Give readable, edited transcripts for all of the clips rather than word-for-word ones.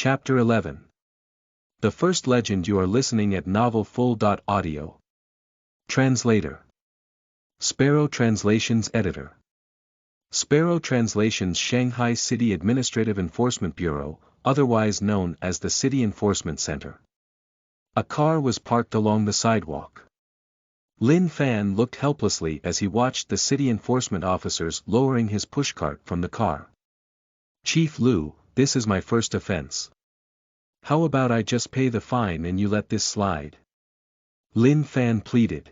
Chapter 11. The first legend. You are listening at Novel Full.audio. Translator. Sparrow Translations Editor. Sparrow Translations Shanghai City Administrative Enforcement Bureau, otherwise known as the City Enforcement Center. A car was parked along the sidewalk. Lin Fan looked helplessly as he watched the city enforcement officers lowering his pushcart from the car. "Chief Lu, this is my first offense. How about I just pay the fine and you let this slide?" Lin Fan pleaded.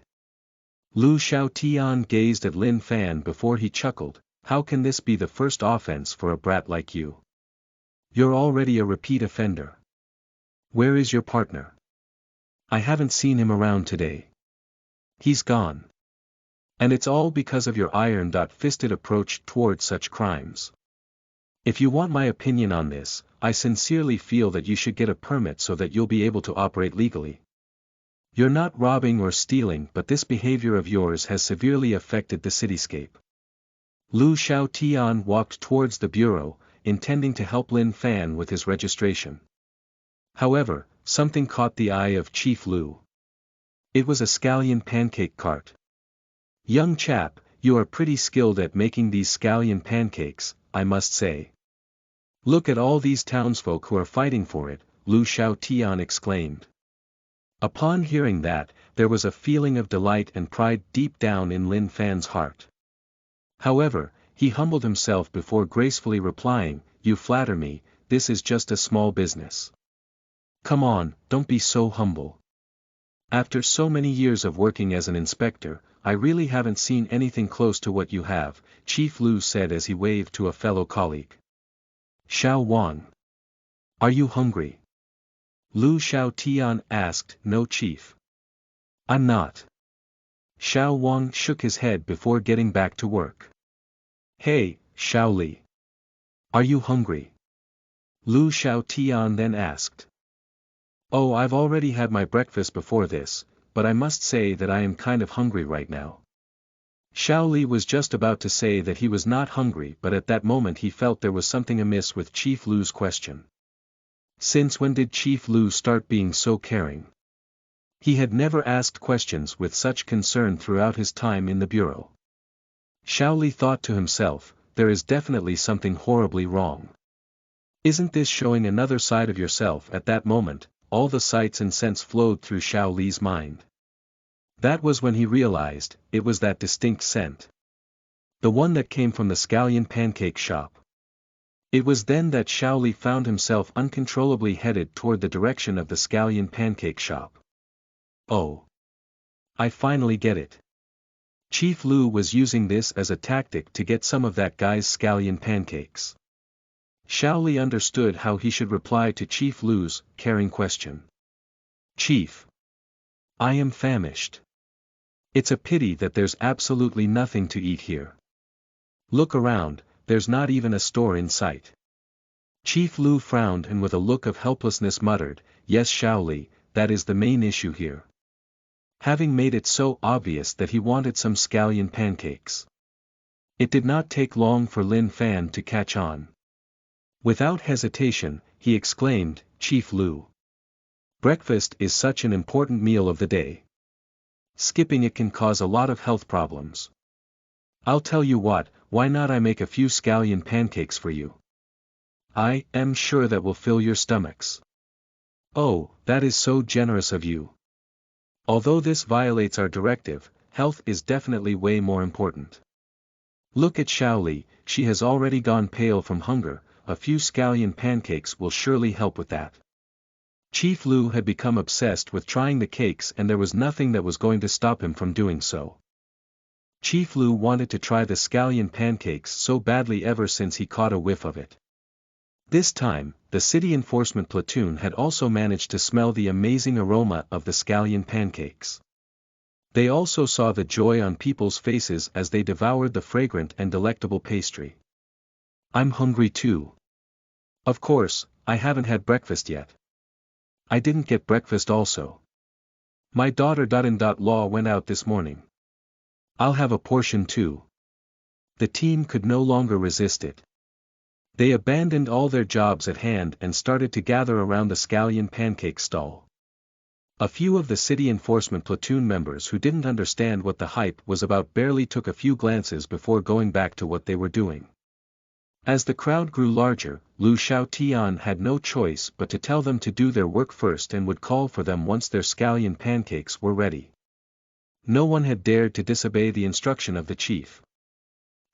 Lu Xiaotian gazed at Lin Fan before he chuckled. "How can this be the first offense for a brat like you? You're already a repeat offender. Where is your partner? I haven't seen him around today. He's gone. And it's all because of your iron-fisted approach toward such crimes. If you want my opinion on this, I sincerely feel that you should get a permit so that you'll be able to operate legally. You're not robbing or stealing, but this behavior of yours has severely affected the cityscape." Lu Xiaotian walked towards the bureau, intending to help Lin Fan with his registration. However, something caught the eye of Chief Lu. It was a scallion pancake cart. "Young chap, you are pretty skilled at making these scallion pancakes, I must say. Look at all these townsfolk who are fighting for it," Lu Xiaotian exclaimed. Upon hearing that, there was a feeling of delight and pride deep down in Lin Fan's heart. However, he humbled himself before gracefully replying, "You flatter me, this is just a small business. Come on, don't be so humble. After so many years of working as an inspector, I really haven't seen anything close to what you have," Chief Lu said as he waved to a fellow colleague. "Xiao Wang. Are you hungry?" Lu Xiaotian asked. "No, Chief. I'm not." Xiao Wang shook his head before getting back to work. "Hey, Xiao Li. Are you hungry?" Lu Xiaotian then asked. "Oh, I've already had my breakfast before this, but I must say that I am kind of hungry right now." Xiao Li was just about to say that he was not hungry, but at that moment he felt there was something amiss with Chief Lu's question. Since when did Chief Lu start being so caring? He had never asked questions with such concern throughout his time in the bureau. Xiao Li thought to himself, there is definitely something horribly wrong. Isn't this showing another side of yourself? At that moment, all the sights and scents flowed through Xiao Li's mind. That was when he realized, it was that distinct scent. The one that came from the scallion pancake shop. It was then that Xiao Li found himself uncontrollably headed toward the direction of the scallion pancake shop. Oh. I finally get it. Chief Lu was using this as a tactic to get some of that guy's scallion pancakes. Xiao Li understood how he should reply to Chief Lu's caring question. "Chief. I am famished. It's a pity that there's absolutely nothing to eat here. Look around, there's not even a store in sight." Chief Lu frowned and with a look of helplessness muttered, "Yes, Xiao Li, that is the main issue here." Having made it so obvious that he wanted some scallion pancakes. It did not take long for Lin Fan to catch on. Without hesitation, he exclaimed, "Chief Lu. Breakfast is such an important meal of the day. Skipping it can cause a lot of health problems. I'll tell you what, why not I make a few scallion pancakes for you? I am sure that will fill your stomachs." "Oh, that is so generous of you. Although this violates our directive, health is definitely way more important. Look at Xiao Li, she has already gone pale from hunger, a few scallion pancakes will surely help with that." Chief Lu had become obsessed with trying the cakes and there was nothing that was going to stop him from doing so. Chief Lu wanted to try the scallion pancakes so badly ever since he caught a whiff of it. This time, the city enforcement platoon had also managed to smell the amazing aroma of the scallion pancakes. They also saw the joy on people's faces as they devoured the fragrant and delectable pastry. "I'm hungry too. Of course, I haven't had breakfast yet. I didn't get breakfast also. My daughter-in-law went out this morning. I'll have a portion too." The team could no longer resist it. They abandoned all their jobs at hand and started to gather around the scallion pancake stall. A few of the city enforcement platoon members who didn't understand what the hype was about barely took a few glances before going back to what they were doing. As the crowd grew larger, Lu Xiaotian had no choice but to tell them to do their work first and would call for them once their scallion pancakes were ready. No one had dared to disobey the instruction of the chief.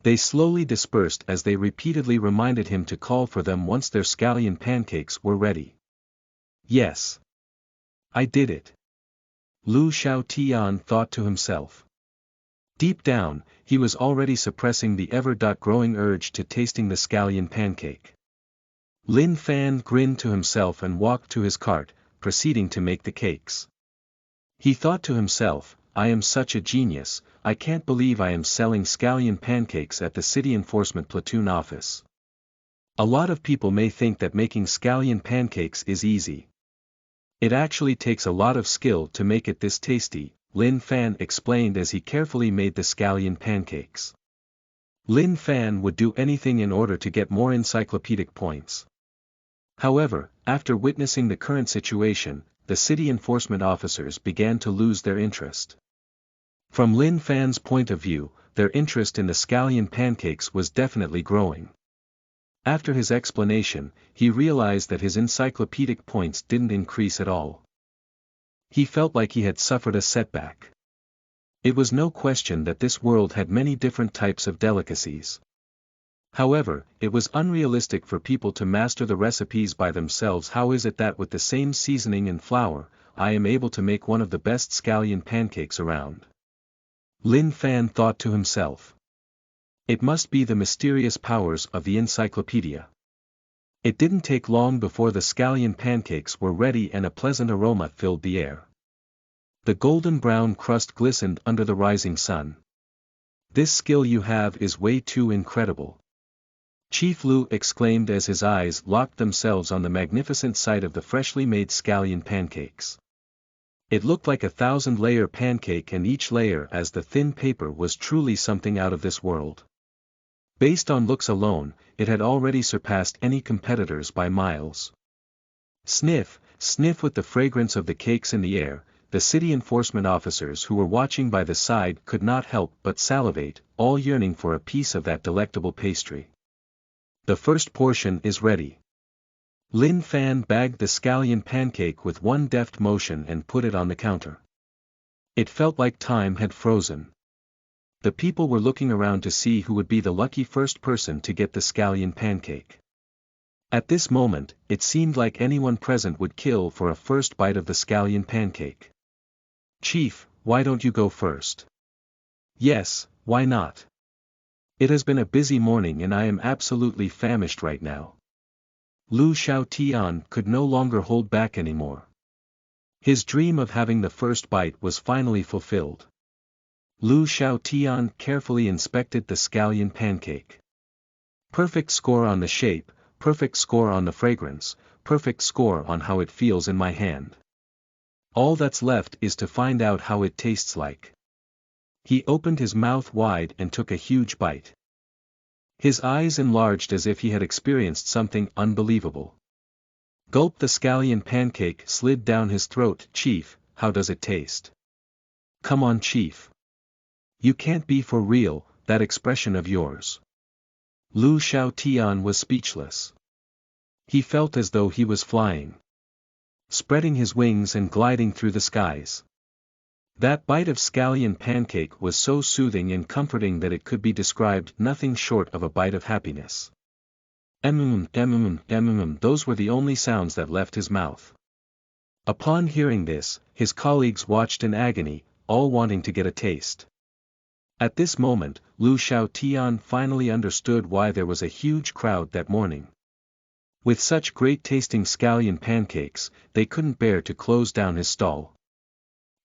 They slowly dispersed as they repeatedly reminded him to call for them once their scallion pancakes were ready. Yes. I did it. Lu Xiaotian thought to himself. Deep down, he was already suppressing the ever-growing urge to tasting the scallion pancake. Lin Fan grinned to himself and walked to his cart, proceeding to make the cakes. He thought to himself, I am such a genius, I can't believe I am selling scallion pancakes at the city enforcement platoon office. A lot of people may think that making scallion pancakes is easy. It actually takes a lot of skill to make it this tasty, Lin Fan explained as he carefully made the scallion pancakes. Lin Fan would do anything in order to get more encyclopedic points. However, after witnessing the current situation, the city enforcement officers began to lose their interest. From Lin Fan's point of view, their interest in the scallion pancakes was definitely growing. After his explanation, he realized that his encyclopedic points didn't increase at all. He felt like he had suffered a setback. It was no question that this world had many different types of delicacies. However, it was unrealistic for people to master the recipes by themselves. How is it that with the same seasoning and flour, I am able to make one of the best scallion pancakes around? Lin Fan thought to himself. It must be the mysterious powers of the encyclopedia. It didn't take long before the scallion pancakes were ready and a pleasant aroma filled the air. The golden brown crust glistened under the rising sun. This skill you have is way too incredible. Chief Lu exclaimed as his eyes locked themselves on the magnificent sight of the freshly made scallion pancakes. It looked like a 1,000-layer pancake, and each layer as the thin paper was truly something out of this world. Based on looks alone, it had already surpassed any competitors by miles. Sniff, sniff with the fragrance of the cakes in the air, the city enforcement officers who were watching by the side could not help but salivate, all yearning for a piece of that delectable pastry. The first portion is ready. Lin Fan bagged the scallion pancake with one deft motion and put it on the counter. It felt like time had frozen. The people were looking around to see who would be the lucky first person to get the scallion pancake. At this moment, it seemed like anyone present would kill for a first bite of the scallion pancake. Chief, why don't you go first? Yes, why not? It has been a busy morning and I am absolutely famished right now. Lu Xiaotian could no longer hold back anymore. His dream of having the first bite was finally fulfilled. Lu Xiaotian carefully inspected the scallion pancake. Perfect score on the shape, perfect score on the fragrance, perfect score on how it feels in my hand. All that's left is to find out how it tastes like. He opened his mouth wide and took a huge bite. His eyes enlarged as if he had experienced something unbelievable. Gulp. The scallion pancake slid down his throat. Chief, how does it taste? Come on, Chief. You can't be for real, that expression of yours. Lu Xiaotian was speechless. He felt as though he was flying, spreading his wings and gliding through the skies. That bite of scallion pancake was so soothing and comforting that it could be described nothing short of a bite of happiness. Those were the only sounds that left his mouth. Upon hearing this, his colleagues watched in agony, all wanting to get a taste. At this moment, Lu Xiaotian finally understood why there was a huge crowd that morning. With such great-tasting scallion pancakes, they couldn't bear to close down his stall.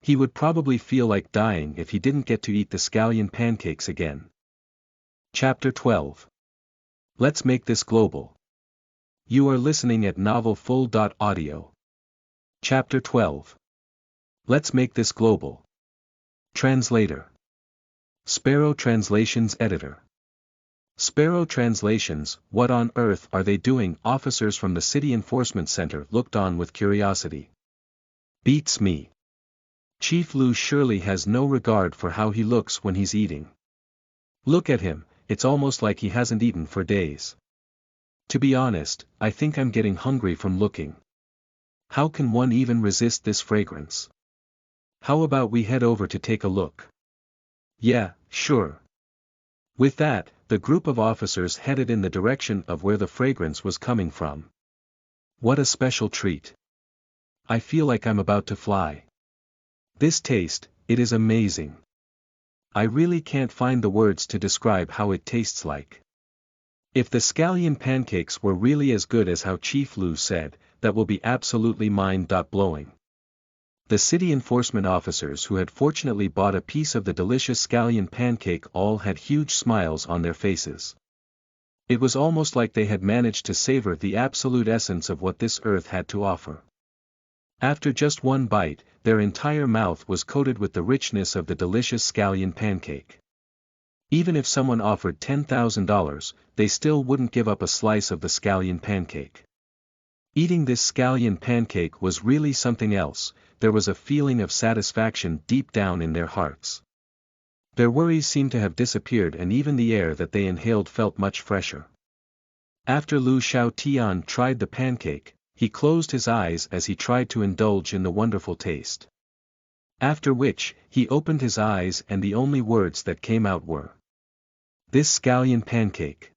He would probably feel like dying if he didn't get to eat the scallion pancakes again. Chapter 12. Let's make this global. You are listening at novelfull.audio. Chapter 12. Let's make this global. Translator. Sparrow Translations Editor. Sparrow translations, what on earth are they doing? Officers from the city enforcement center looked on with curiosity. Beats me. Chief Lu surely has no regard for how he looks when he's eating. Look at him, it's almost like he hasn't eaten for days. To be honest, I think I'm getting hungry from looking. How can one even resist this fragrance? How about we head over to take a look? Yeah, sure. With that, the group of officers headed in the direction of where the fragrance was coming from. What a special treat. I feel like I'm about to fly. This taste, it is amazing. I really can't find the words to describe how it tastes like. If the scallion pancakes were really as good as how Chief Lu said, that will be absolutely mind-blowing. The city enforcement officers who had fortunately bought a piece of the delicious scallion pancake all had huge smiles on their faces. It was almost like they had managed to savor the absolute essence of what this earth had to offer. After just one bite, their entire mouth was coated with the richness of the delicious scallion pancake. Even if someone offered $10,000, they still wouldn't give up a slice of the scallion pancake. Eating this scallion pancake was really something else. There was a feeling of satisfaction deep down in their hearts. Their worries seemed to have disappeared and even the air that they inhaled felt much fresher. After Lu Xiaotian tried the pancake, he closed his eyes as he tried to indulge in the wonderful taste. After which, he opened his eyes and the only words that came out were, "This scallion pancake.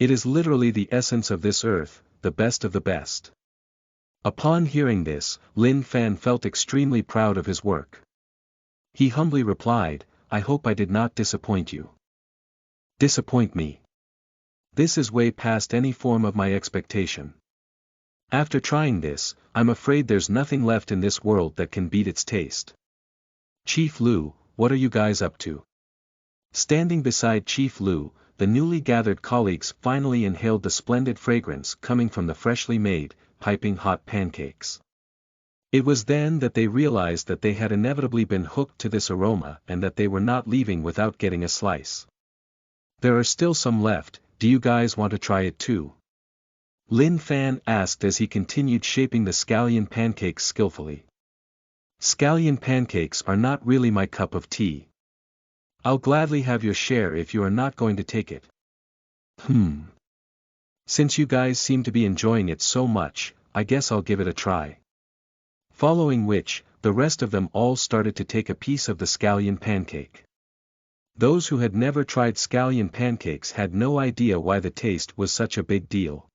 It is literally the essence of this earth, the best of the best." Upon hearing this, Lin Fan felt extremely proud of his work. He humbly replied, "I hope I did not disappoint you." Disappoint me? This is way past any form of my expectation. After trying this, I'm afraid there's nothing left in this world that can beat its taste. Chief Lu, what are you guys up to? Standing beside Chief Lu, the newly gathered colleagues finally inhaled the splendid fragrance coming from the freshly made, piping hot pancakes. It was then that they realized that they had inevitably been hooked to this aroma and that they were not leaving without getting a slice. There are still some left, do you guys want to try it too? Lin Fan asked as he continued shaping the scallion pancakes skillfully. Scallion pancakes are not really my cup of tea. I'll gladly have your share if you are not going to take it. Since you guys seem to be enjoying it so much, I guess I'll give it a try. Following which, the rest of them all started to take a piece of the scallion pancake. Those who had never tried scallion pancakes had no idea why the taste was such a big deal.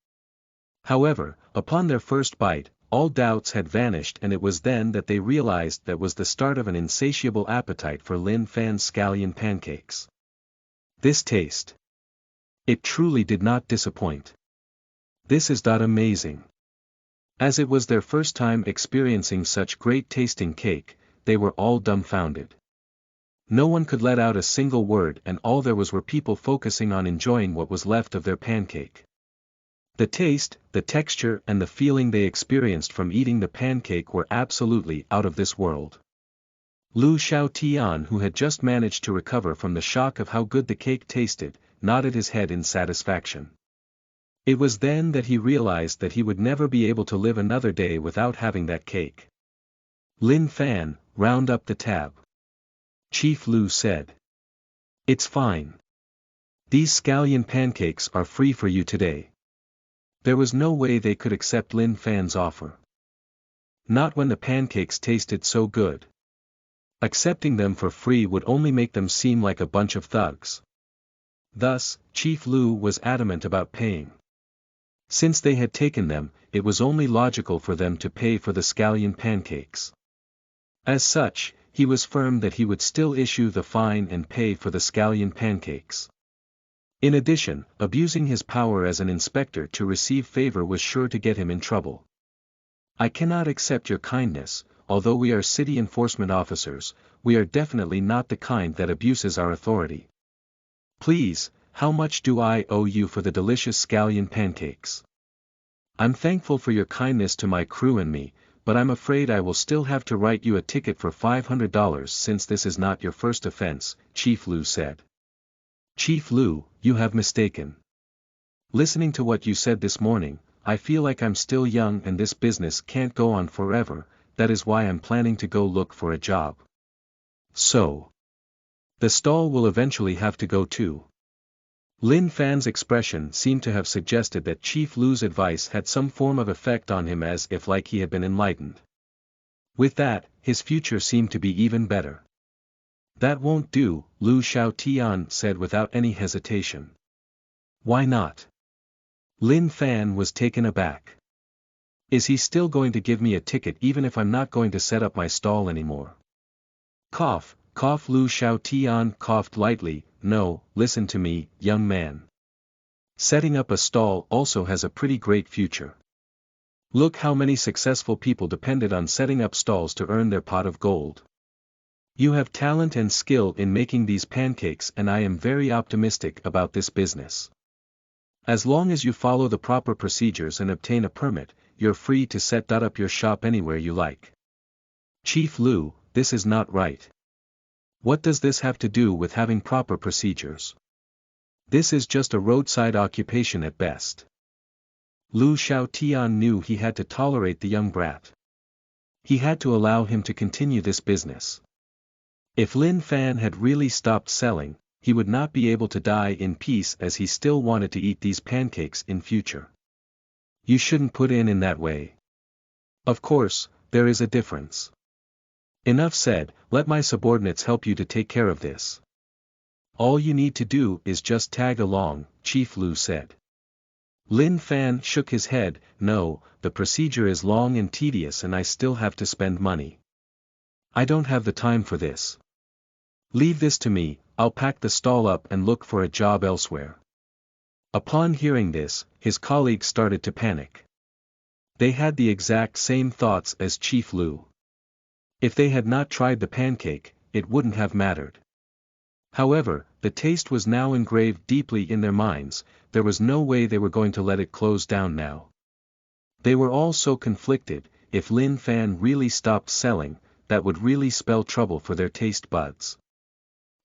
However, upon their first bite, all doubts had vanished and it was then that they realized that was the start of an insatiable appetite for Lin Fan's scallion pancakes. This taste. It truly did not disappoint. This is amazing. As it was their first time experiencing such great tasting cake, they were all dumbfounded. No one could let out a single word and all there were people focusing on enjoying what was left of their pancake. The taste, the texture and the feeling they experienced from eating the pancake were absolutely out of this world. Lu Xiaotian, who had just managed to recover from the shock of how good the cake tasted, nodded his head in satisfaction. It was then that he realized that he would never be able to live another day without having that cake. Lin Fan, round up the tab. Chief Lu said. It's fine. These scallion pancakes are free for you today. There was no way they could accept Lin Fan's offer. Not when the pancakes tasted so good. Accepting them for free would only make them seem like a bunch of thugs. Thus, Chief Lu was adamant about paying. Since they had taken them, it was only logical for them to pay for the scallion pancakes. As such, he was firm that he would still issue the fine and pay for the scallion pancakes. In addition, abusing his power as an inspector to receive favor was sure to get him in trouble. I cannot accept your kindness, although we are city enforcement officers, we are definitely not the kind that abuses our authority. Please, how much do I owe you for the delicious scallion pancakes? I'm thankful for your kindness to my crew and me, but I'm afraid I will still have to write you a ticket for $500 since this is not your first offense, Chief Lu said. Chief Lu, you have mistaken. Listening to what you said this morning, I feel like I'm still young and this business can't go on forever, that is why I'm planning to go look for a job. So, the stall will eventually have to go too. Lin Fan's expression seemed to have suggested that Chief Lu's advice had some form of effect on him, as if like he had been enlightened. With that, his future seemed to be even better. That won't do, Lu Xiaotian said without any hesitation. Why not? Lin Fan was taken aback. Is he still going to give me a ticket even if I'm not going to set up my stall anymore? Cough, cough. Lu Xiaotian coughed lightly. No, listen to me, young man. Setting up a stall also has a pretty great future. Look how many successful people depended on setting up stalls to earn their pot of gold. You have talent and skill in making these pancakes, and I am very optimistic about this business. As long as you follow the proper procedures and obtain a permit, you're free to set up your shop anywhere you like. Chief Lu, this is not right. What does this have to do with having proper procedures? This is just a roadside occupation at best. Lu Xiaotian knew he had to tolerate the young brat. He had to allow him to continue this business. If Lin Fan had really stopped selling, he would not be able to die in peace, as he still wanted to eat these pancakes in future. You shouldn't put in that way. Of course, there is a difference. Enough said, let my subordinates help you to take care of this. All you need to do is just tag along, Chief Lu said. Lin Fan shook his head. No, the procedure is long and tedious and I still have to spend money. I don't have the time for this. Leave this to me, I'll pack the stall up and look for a job elsewhere. Upon hearing this, his colleagues started to panic. They had the exact same thoughts as Chief Lu. If they had not tried the pancake, it wouldn't have mattered. However, the taste was now engraved deeply in their minds. There was no way they were going to let it close down now. They were all so conflicted. If Lin Fan really stopped selling, that would really spell trouble for their taste buds.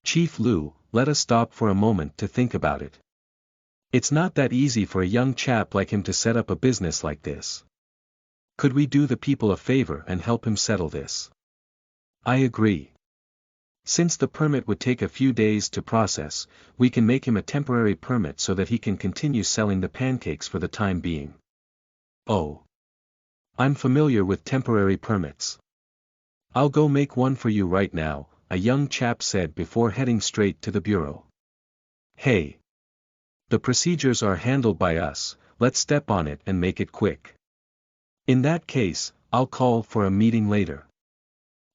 Chief Lu, let us stop for a moment to think about it. It's not that easy for a young chap like him to set up a business like this. Could we do the people a favor and help him settle this? I agree. Since the permit would take a few days to process, we can make him a temporary permit so that he can continue selling the pancakes for the time being. Oh. I'm familiar with temporary permits. I'll go make one for you right now, a young chap said before heading straight to the bureau. Hey. The procedures are handled by us, let's step on it and make it quick. In that case, I'll call for a meeting later.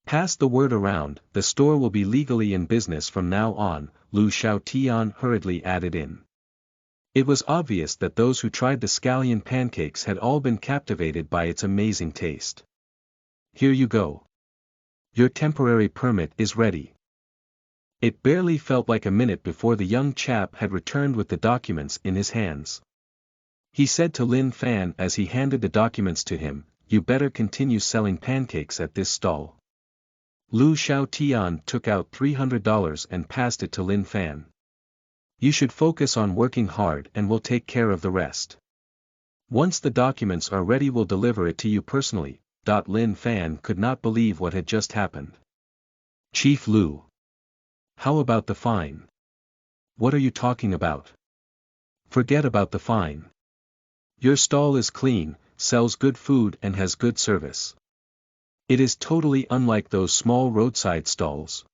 Pass the word around, the store will be legally in business from now on, Lu Xiaotian hurriedly added in. It was obvious that those who tried the scallion pancakes had all been captivated by its amazing taste. Here you go. Your temporary permit is ready. It barely felt like a minute before the young chap had returned with the documents in his hands. He said to Lin Fan as he handed the documents to him, you better continue selling pancakes at this stall. Lu Xiaotian took out $300 and passed it to Lin Fan. You should focus on working hard and we'll take care of the rest. Once the documents are ready we'll deliver it to you personally. Lin Fan could not believe what had just happened. Chief Lu. How about the fine? What are you talking about? Forget about the fine. Your stall is clean, sells good food and has good service. It is totally unlike those small roadside stalls.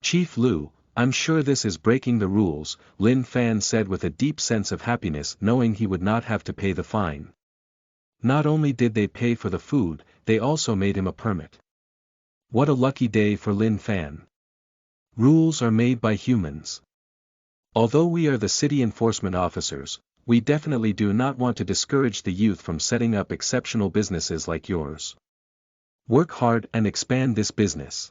Chief Lu, I'm sure this is breaking the rules, Lin Fan said with a deep sense of happiness knowing he would not have to pay the fine. Not only did they pay for the food, they also made him a permit. What a lucky day for Lin Fan. Rules are made by humans. Although we are the city enforcement officers, we definitely do not want to discourage the youth from setting up exceptional businesses like yours. Work hard and expand this business.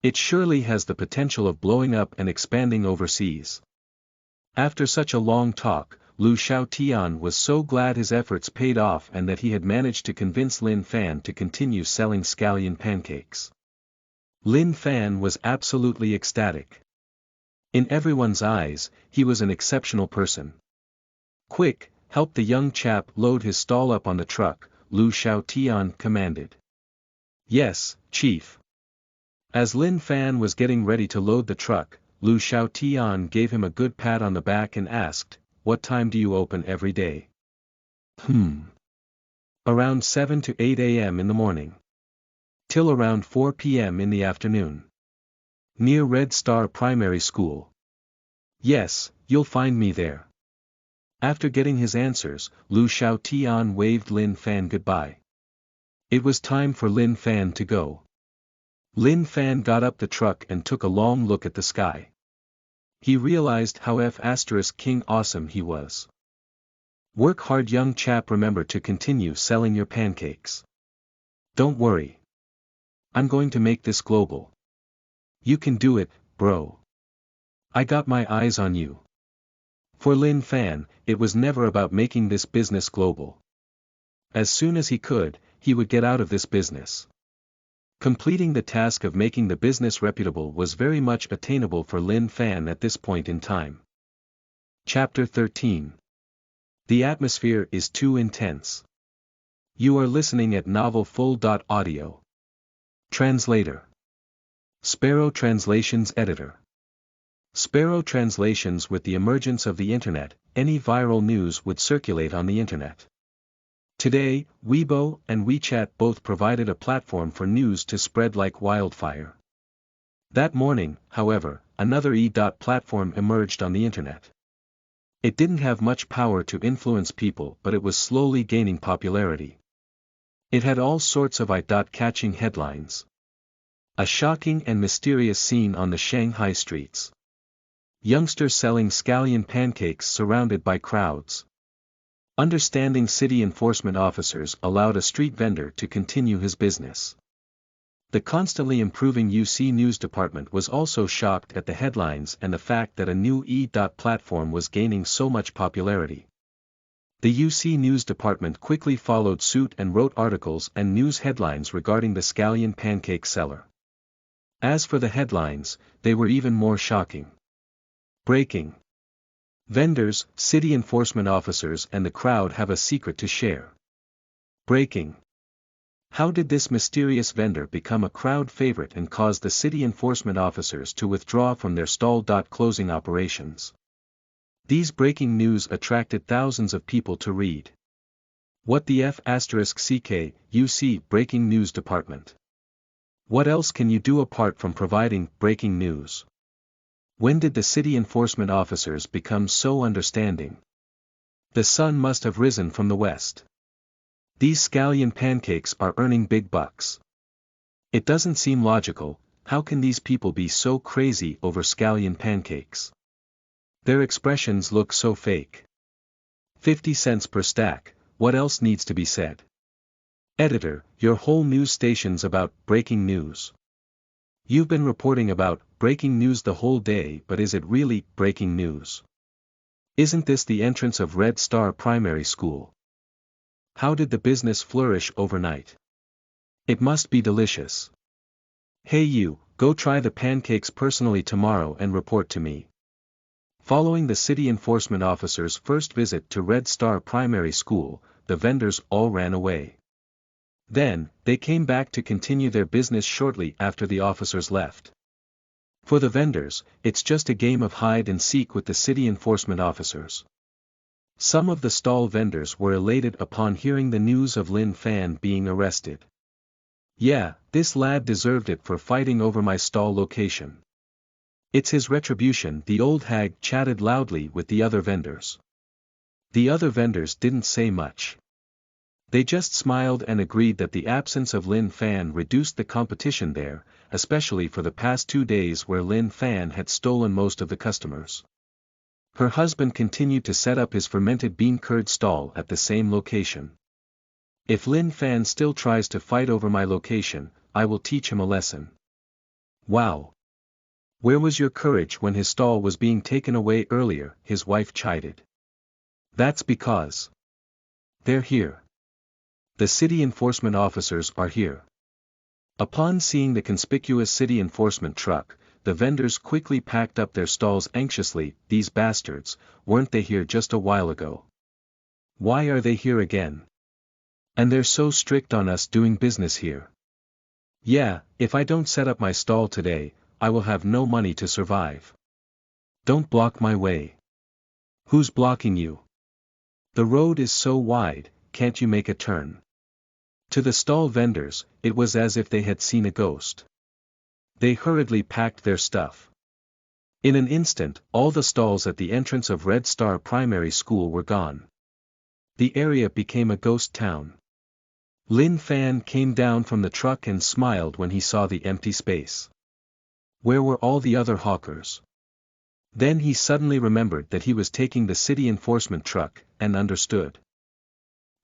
It surely has the potential of blowing up and expanding overseas. After such a long talk, Lu Xiaotian was so glad his efforts paid off and that he had managed to convince Lin Fan to continue selling scallion pancakes. Lin Fan was absolutely ecstatic. In everyone's eyes, he was an exceptional person. Quick, help the young chap load his stall up on the truck, Lu Xiaotian commanded. Yes, Chief. As Lin Fan was getting ready to load the truck, Lu Xiaotian gave him a good pat on the back and asked, "What time do you open every day?" Around 7 to 8 a.m. in the morning. Till around 4 p.m. in the afternoon. Near Red Star Primary School. Yes, you'll find me there. After getting his answers, Lu Xiaotian waved Lin Fan goodbye. It was time for Lin Fan to go. Lin Fan got up the truck and took a long look at the sky. He realized how King awesome he was. Work hard, young chap. Remember to continue selling your pancakes. Don't worry. I'm going to make this global. You can do it, bro. I got my eyes on you. For Lin Fan, it was never about making this business global. As soon as he could, he would get out of this business. Completing the task of making the business reputable was very much attainable for Lin Fan at this point in time. Chapter 13. The atmosphere is too intense. You are listening at novelfull.audio. Translator. Sparrow Translations Editor. Sparrow Translations. With the emergence of the Internet, any viral news would circulate on the Internet. Today, Weibo and WeChat both provided a platform for news to spread like wildfire. That morning, however, another platform emerged on the Internet. It didn't have much power to influence people, but it was slowly gaining popularity. It had all sorts of eye-catching headlines. A shocking and mysterious scene on the Shanghai streets. Youngsters selling scallion pancakes surrounded by crowds. Understanding city enforcement officers allowed a street vendor to continue his business. The constantly improving UC News Department was also shocked at the headlines and the fact that a new platform was gaining so much popularity. The UC News Department quickly followed suit and wrote articles and news headlines regarding the scallion pancake seller. As for the headlines, they were even more shocking. Breaking. Vendors, city enforcement officers and the crowd have a secret to share. Breaking. How did this mysterious vendor become a crowd favorite and cause the city enforcement officers to withdraw from their stall? Closing operations. These breaking news attracted thousands of people to read. What the *CK, UC Breaking News Department. What else can you do apart from providing breaking news? When did the city enforcement officers become so understanding? The sun must have risen from the west. These scallion pancakes are earning big bucks. It doesn't seem logical. How can these people be so crazy over scallion pancakes? Their expressions look so fake. 50 cents per stack, what else needs to be said? Editor, your whole news station's about breaking news. You've been reporting about breaking news the whole day, but is it really breaking news? Isn't this the entrance of Red Star Primary School? How did the business flourish overnight? It must be delicious. Hey you, go try the pancakes personally tomorrow and report to me. Following the city enforcement officer's first visit to Red Star Primary School, the vendors all ran away. Then, they came back to continue their business shortly after the officers left. For the vendors, it's just a game of hide and seek with the city enforcement officers. Some of the stall vendors were elated upon hearing the news of Lin Fan being arrested. Yeah, this lad deserved it for fighting over my stall location. It's his retribution. The old hag chatted loudly with the other vendors. The other vendors didn't say much. They just smiled and agreed that the absence of Lin Fan reduced the competition there, especially for the past 2 days where Lin Fan had stolen most of the customers. Her husband continued to set up his fermented bean curd stall at the same location. If Lin Fan still tries to fight over my location, I will teach him a lesson. Wow! Where was your courage when his stall was being taken away earlier? His wife chided. That's because they're here. The city enforcement officers are here. Upon seeing the conspicuous city enforcement truck, the vendors quickly packed up their stalls anxiously. These bastards, weren't they here just a while ago? Why are they here again? And they're so strict on us doing business here. Yeah, if I don't set up my stall today, I will have no money to survive. Don't block my way. Who's blocking you? The road is so wide, can't you make a turn? To the stall vendors, it was as if they had seen a ghost. They hurriedly packed their stuff. In an instant, all the stalls at the entrance of Red Star Primary School were gone. The area became a ghost town. Lin Fan came down from the truck and smiled when he saw the empty space. Where were all the other hawkers? Then he suddenly remembered that he was taking the city enforcement truck, and understood.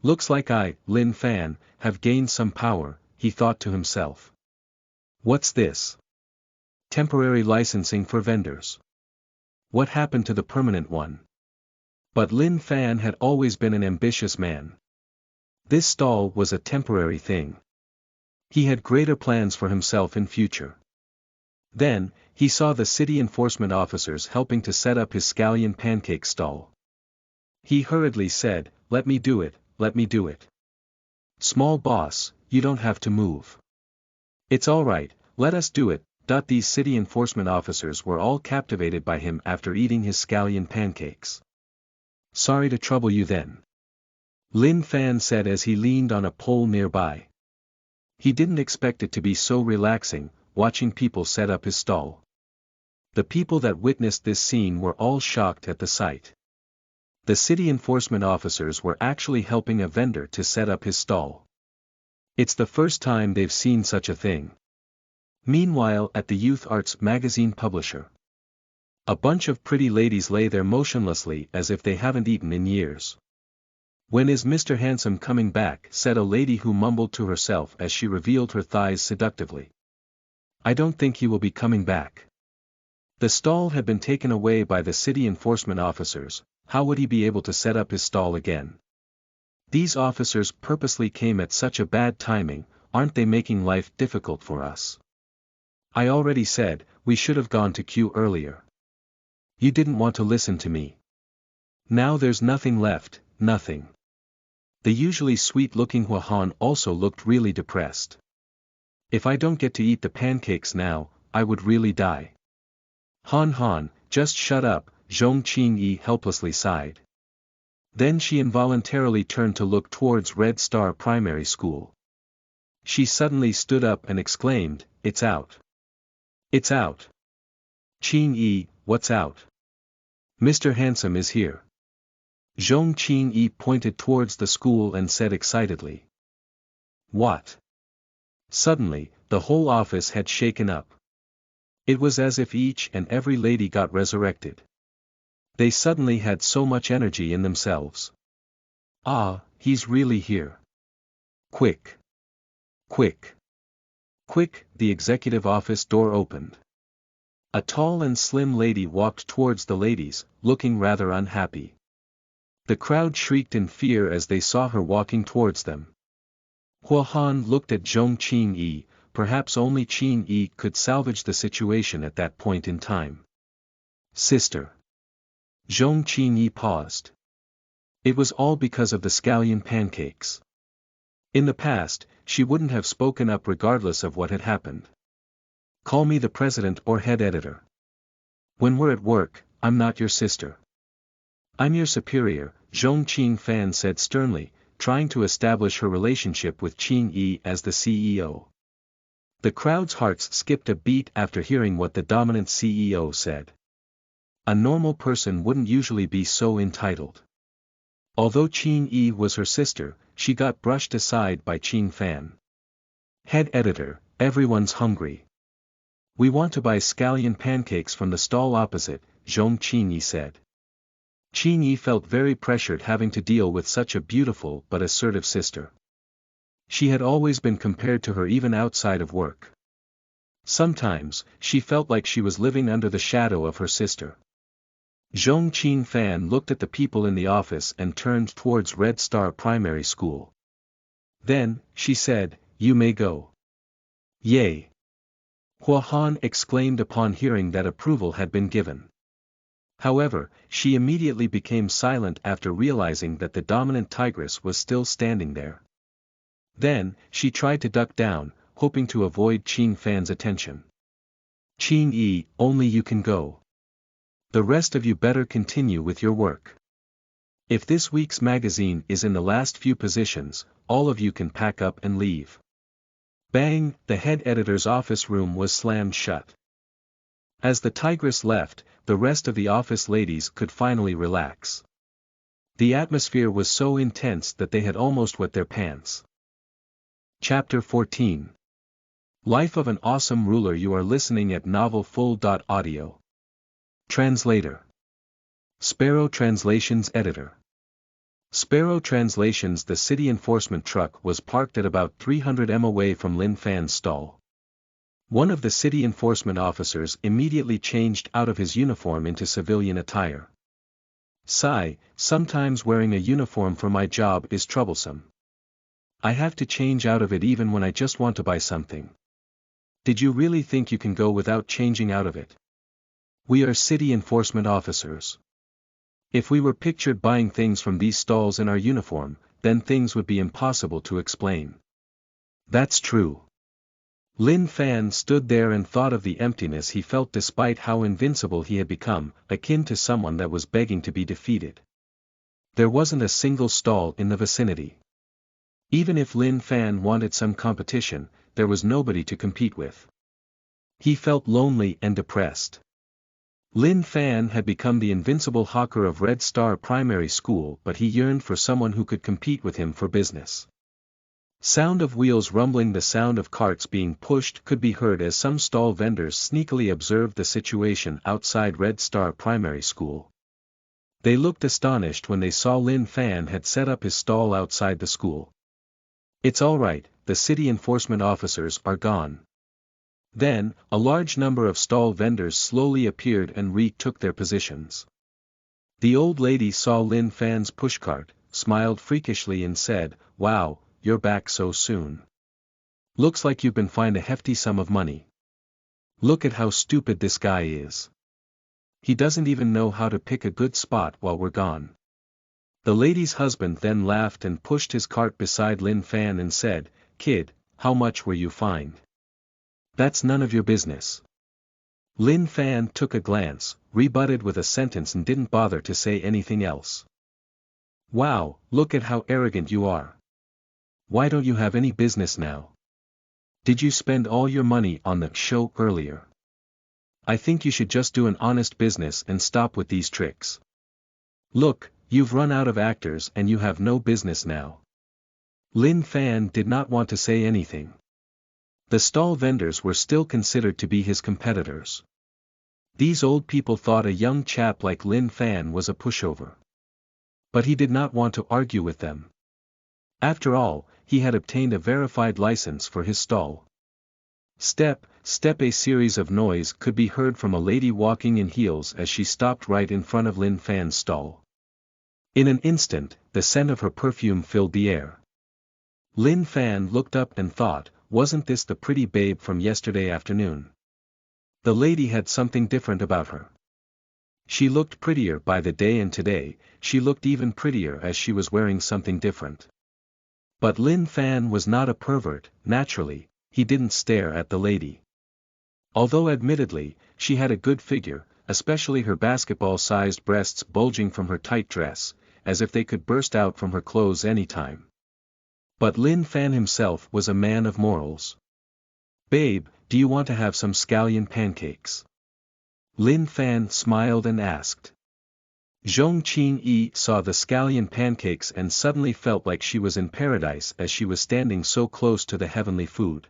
Looks like I, Lin Fan, have gained some power, he thought to himself. What's this? Temporary licensing for vendors. What happened to the permanent one? But Lin Fan had always been an ambitious man. This stall was a temporary thing. He had greater plans for himself in future. Then, he saw the city enforcement officers helping to set up his scallion pancake stall. He hurriedly said, "Let me do it, let me do it. Small boss, you don't have to move. It's all right, let us do it." These city enforcement officers were all captivated by him after eating his scallion pancakes. "Sorry to trouble you then," Lin Fan said as he leaned on a pole nearby. He didn't expect it to be so relaxing, watching people set up his stall. The people that witnessed this scene were all shocked at the sight. The city enforcement officers were actually helping a vendor to set up his stall. It's the first time they've seen such a thing. Meanwhile, at the Youth Arts magazine publisher, a bunch of pretty ladies lay there motionlessly as if they haven't eaten in years. "When is Mr. Handsome coming back?" said a lady who mumbled to herself as she revealed her thighs seductively. "I don't think he will be coming back." The stall had been taken away by the city enforcement officers. How would he be able to set up his stall again? These officers purposely came at such a bad timing. Aren't they making life difficult for us? I already said, we should have gone to queue earlier. You didn't want to listen to me. Now there's nothing left, nothing. The usually sweet-looking Hua Han also looked really depressed. If I don't get to eat the pancakes now, I would really die. Han Han, just shut up, Zhong Qingyi helplessly sighed. Then she involuntarily turned to look towards Red Star Primary School. She suddenly stood up and exclaimed, "It's out. It's out. Qingyi, what's out?" "Mr. Handsome is here." Zhong Qingyi pointed towards the school and said excitedly. "What?" Suddenly, the whole office had shaken up. It was as if each and every lady got resurrected. They suddenly had so much energy in themselves. "Ah, he's really here. Quick! Quick! Quick!" The executive office door opened. A tall and slim lady walked towards the ladies, looking rather unhappy. The crowd shrieked in fear as they saw her walking towards them. Hua Han looked at Zhong Qingyi. Perhaps only Qingyi could salvage the situation at that point in time. "Sister." Zhong Qingyi paused. It was all because of the scallion pancakes. In the past, she wouldn't have spoken up regardless of what had happened. "Call me the president or head editor. When we're at work, I'm not your sister. I'm your superior," Zhong Qingfan said sternly, trying to establish her relationship with Qingyi as the CEO. The crowd's hearts skipped a beat after hearing what the dominant CEO said. A normal person wouldn't usually be so entitled. Although Qingyi was her sister, she got brushed aside by Qingfan. "Head editor, everyone's hungry. We want to buy scallion pancakes from the stall opposite," Zhong Qingyi said. Qingyi felt very pressured having to deal with such a beautiful but assertive sister. She had always been compared to her even outside of work. Sometimes, she felt like she was living under the shadow of her sister. Zhong Qingfan looked at the people in the office and turned towards Red Star Primary School. Then, she said, "You may go." "Yay!" Hua Han exclaimed upon hearing that approval had been given. However, she immediately became silent after realizing that the dominant tigress was still standing there. Then, she tried to duck down, hoping to avoid Qin Fan's attention. Qin Yi, only you can go. The rest of you better continue with your work. If this week's magazine is in the last few positions, all of you can pack up and leave. Bang, the head editor's office room was slammed shut. As the tigress left, the rest of the office ladies could finally relax. The atmosphere was so intense that they had almost wet their pants. Chapter 14. Life of an Awesome Ruler. You are listening at novelfull.audio. Translator. Sparrow Translations Editor. Sparrow Translations. The city enforcement truck was parked at about 300 m away from Lin Fan's stall. One of the city enforcement officers immediately changed out of his uniform into civilian attire. Sigh, sometimes wearing a uniform for my job is troublesome. I have to change out of it even when I just want to buy something. Did you really think you can go without changing out of it? We are city enforcement officers. If we were pictured buying things from these stalls in our uniform, then things would be impossible to explain. That's true. Lin Fan stood there and thought of the emptiness he felt despite how invincible he had become, akin to someone that was begging to be defeated. There wasn't a single stall in the vicinity. Even if Lin Fan wanted some competition, there was nobody to compete with. He felt lonely and depressed. Lin Fan had become the invincible hawker of Red Star Primary School, but he yearned for someone who could compete with him for business. Sound of wheels rumbling. The sound of carts being pushed could be heard as some stall vendors sneakily observed the situation outside Red Star Primary School. They looked astonished when they saw Lin Fan had set up his stall outside the school. It's all right, the city enforcement officers are gone. Then, a large number of stall vendors slowly appeared and retook their positions. The old lady saw Lin Fan's pushcart, smiled freakishly and said, "Wow, you're back so soon. Looks like you've been fined a hefty sum of money. Look at how stupid this guy is. He doesn't even know how to pick a good spot while we're gone." The lady's husband then laughed and pushed his cart beside Lin Fan and said, "Kid, how much were you fined?" "That's none of your business." Lin Fan took a glance, rebutted with a sentence and didn't bother to say anything else. "Wow, look at how arrogant you are. Why don't you have any business now? Did you spend all your money on the show earlier? I think you should just do an honest business and stop with these tricks. Look, you've run out of actors and you have no business now." Lin Fan did not want to say anything. The stall vendors were still considered to be his competitors. These old people thought a young chap like Lin Fan was a pushover. But he did not want to argue with them. After all, he had obtained a verified license for his stall. Step, step. A series of noise could be heard from a lady walking in heels as she stopped right in front of Lin Fan's stall. In an instant, the scent of her perfume filled the air. Lin Fan looked up and thought, wasn't this the pretty babe from yesterday afternoon? The lady had something different about her. She looked prettier by the day, and today, she looked even prettier as she was wearing something different. But Lin Fan was not a pervert. Naturally, he didn't stare at the lady. Although admittedly, she had a good figure, especially her basketball-sized breasts bulging from her tight dress, as if they could burst out from her clothes anytime. But Lin Fan himself was a man of morals. "Babe, do you want to have some scallion pancakes?" Lin Fan smiled and asked. Zhong Qin-yi saw the scallion pancakes and suddenly felt like she was in paradise as she was standing so close to the heavenly food.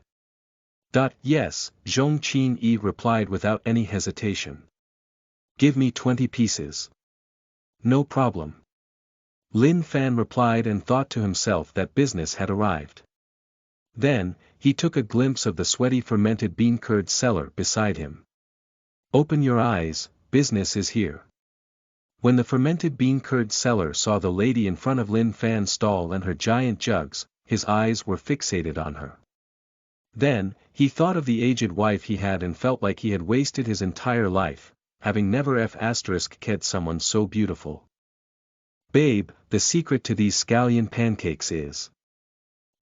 Yes, Zhong Qin-yi replied without any hesitation. "Give me 20 pieces. No problem." Lin Fan replied and thought to himself that business had arrived. Then, he took a glimpse of the sweaty fermented bean curd seller beside him. "Open your eyes, business is here." When the fermented bean curd seller saw the lady in front of Lin Fan's stall and her giant jugs, his eyes were fixated on her. Then, he thought of the aged wife he had and felt like he had wasted his entire life, having never ked someone so beautiful. Babe, the secret to these scallion pancakes is.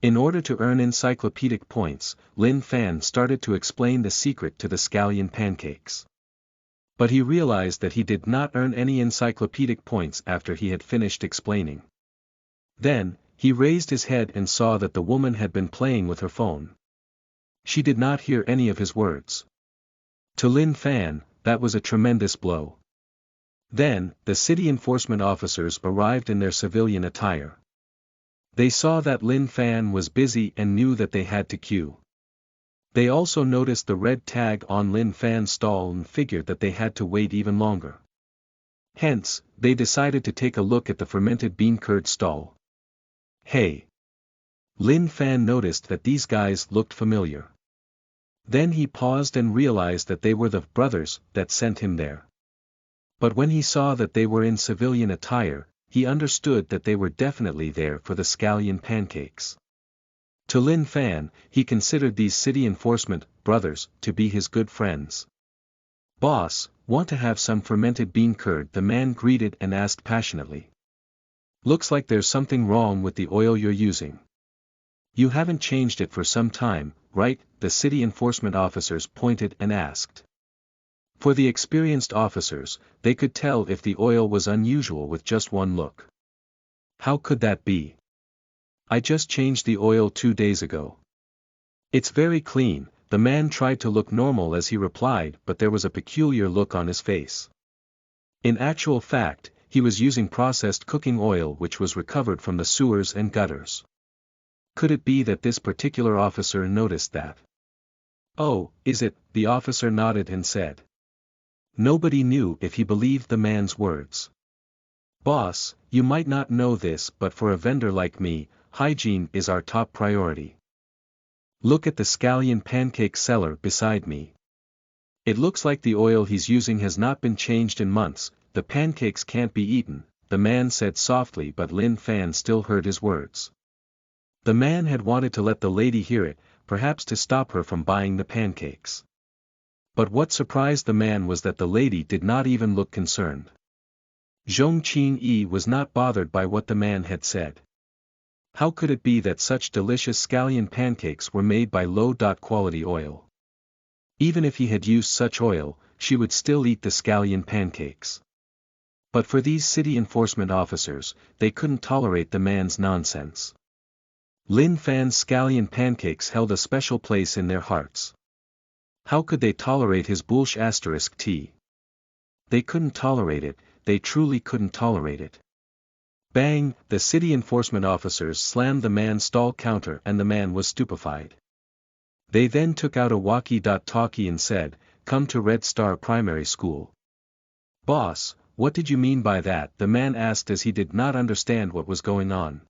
In order to earn encyclopedic points, Lin Fan started to explain the secret to the scallion pancakes. But he realized that he did not earn any encyclopedic points after he had finished explaining. Then, he raised his head and saw that the woman had been playing with her phone. She did not hear any of his words. To Lin Fan, that was a tremendous blow. Then, the city enforcement officers arrived in their civilian attire. They saw that Lin Fan was busy and knew that they had to queue. They also noticed the red tag on Lin Fan's stall and figured that they had to wait even longer. Hence, they decided to take a look at the fermented bean curd stall. Hey! Lin Fan noticed that these guys looked familiar. Then he paused and realized that they were the brothers that sent him there. But when he saw that they were in civilian attire, he understood that they were definitely there for the scallion pancakes. To Lin Fan, he considered these city enforcement brothers to be his good friends. Boss, want to have some fermented bean curd? The man greeted and asked passionately. Looks like there's something wrong with the oil you're using. You haven't changed it for some time, right? The city enforcement officers pointed and asked. For the experienced officers, they could tell if the oil was unusual with just one look. How could that be? I just changed the oil 2 days ago. It's very clean. The man tried to look normal as he replied, but there was a peculiar look on his face. In actual fact, he was using processed cooking oil which was recovered from the sewers and gutters. Could it be that this particular officer noticed that? Oh, is it? The officer nodded and said. Nobody knew if he believed the man's words. Boss, you might not know this, but for a vendor like me, hygiene is our top priority. Look at the scallion pancake seller beside me. It looks like the oil he's using has not been changed in months. The pancakes can't be eaten, the man said softly, but Lin Fan still heard his words. The man had wanted to let the lady hear it, perhaps to stop her from buying the pancakes. But what surprised the man was that the lady did not even look concerned. Zhong Qing-yi was not bothered by what the man had said. How could it be that such delicious scallion pancakes were made by low-quality oil? Even if he had used such oil, she would still eat the scallion pancakes. But for these city enforcement officers, they couldn't tolerate the man's nonsense. Lin Fan's scallion pancakes held a special place in their hearts. How could they tolerate his **tea? They couldn't tolerate it, they truly couldn't tolerate it. Bang! The city enforcement officers slammed the man's stall counter and the man was stupefied. They then took out a walkie-talkie and said, "Come to Red Star Primary School." Boss, what did you mean by that? The man asked as he did not understand what was going on.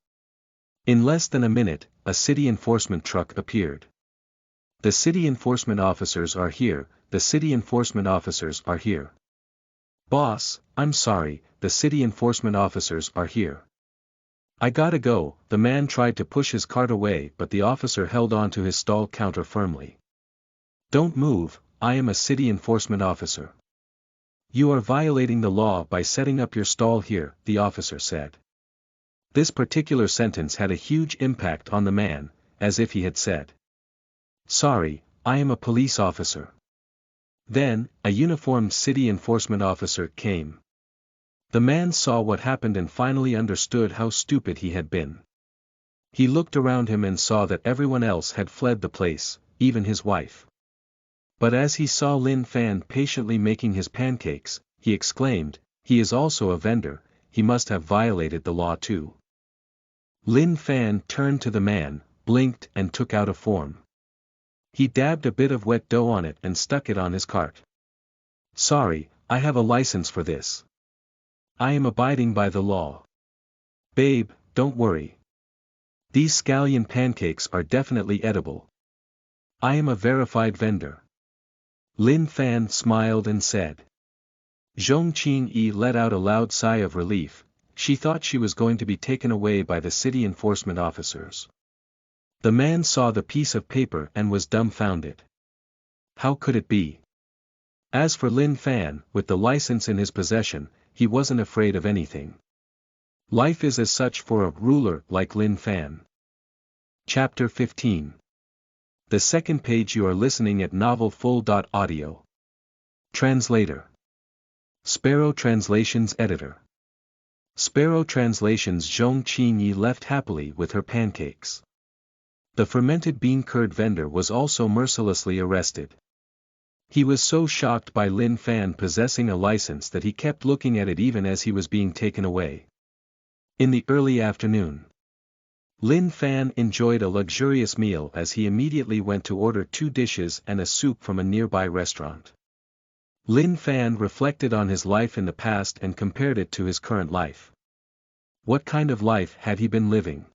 In less than a minute, a city enforcement truck appeared. The city enforcement officers are here, the city enforcement officers are here. Boss, I'm sorry, the city enforcement officers are here. I gotta go. The man tried to push his cart away, but the officer held on to his stall counter firmly. Don't move, I am a city enforcement officer. You are violating the law by setting up your stall here, the officer said. This particular sentence had a huge impact on the man, as if he had said, "Sorry, I am a police officer." Then, a uniformed city enforcement officer came. The man saw what happened and finally understood how stupid he had been. He looked around him and saw that everyone else had fled the place, even his wife. But as he saw Lin Fan patiently making his pancakes, he exclaimed, "He is also a vendor, he must have violated the law too." Lin Fan turned to the man, blinked and took out a form. He dabbed a bit of wet dough on it and stuck it on his cart. "Sorry, I have a license for this. I am abiding by the law. Babe, don't worry. These scallion pancakes are definitely edible. I am a verified vendor." Lin Fan smiled and said. Zhong Qing-yi let out a loud sigh of relief. She thought she was going to be taken away by the city enforcement officers. The man saw the piece of paper and was dumbfounded. How could it be? As for Lin Fan, with the license in his possession, he wasn't afraid of anything. Life is as such for a ruler like Lin Fan. Chapter 15. The second page. You are listening at novelfull.audio. Translator. Sparrow Translations Editor. Sparrow Translations. Zhong Qinyi left happily with her pancakes. The fermented bean curd vendor was also mercilessly arrested. He was so shocked by Lin Fan possessing a license that he kept looking at it even as he was being taken away. In the early afternoon, Lin Fan enjoyed a luxurious meal as he immediately went to order 2 dishes and a soup from a nearby restaurant. Lin Fan reflected on his life in the past and compared it to his current life. What kind of life had he been living?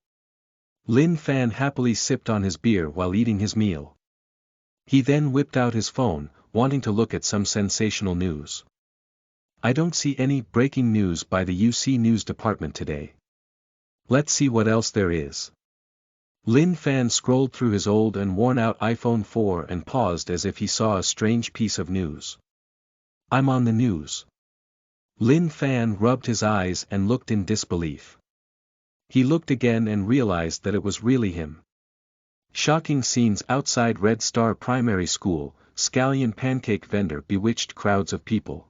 Lin Fan happily sipped on his beer while eating his meal. He then whipped out his phone, wanting to look at some sensational news. I don't see any breaking news by the UC News Department today. Let's see what else there is. Lin Fan scrolled through his old and worn-out iPhone 4 and paused as if he saw a strange piece of news. I'm on the news. Lin Fan rubbed his eyes and looked in disbelief. He looked again and realized that it was really him. Shocking scenes outside Red Star Primary School. Scallion pancake vendor bewitched crowds of people.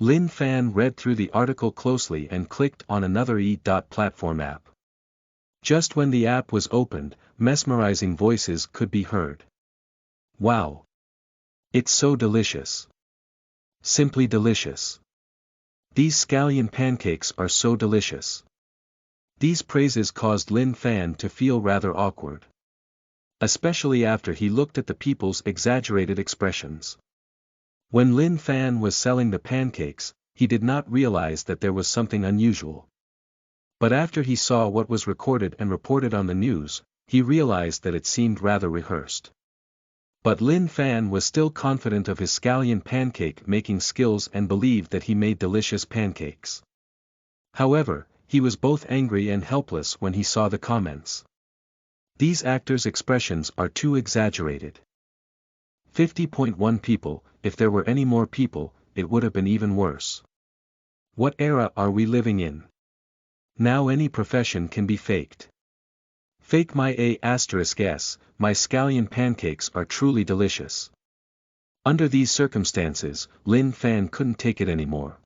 Lin Fan read through the article closely and clicked on another E.platform app. Just when the app was opened, mesmerizing voices could be heard. Wow! It's so delicious. Simply delicious. These scallion pancakes are so delicious. These praises caused Lin Fan to feel rather awkward. Especially after he looked at the people's exaggerated expressions. When Lin Fan was selling the pancakes, he did not realize that there was something unusual. But after he saw what was recorded and reported on the news, he realized that it seemed rather rehearsed. But Lin Fan was still confident of his scallion pancake making skills and believed that he made delicious pancakes. However, he was both angry and helpless when he saw the comments. These actors' expressions are too exaggerated. 50.1 people, if there were any more people, it would have been even worse. What era are we living in? Now any profession can be faked. Fake my A*S, my scallion pancakes are truly delicious. Under these circumstances, Lin Fan couldn't take it anymore.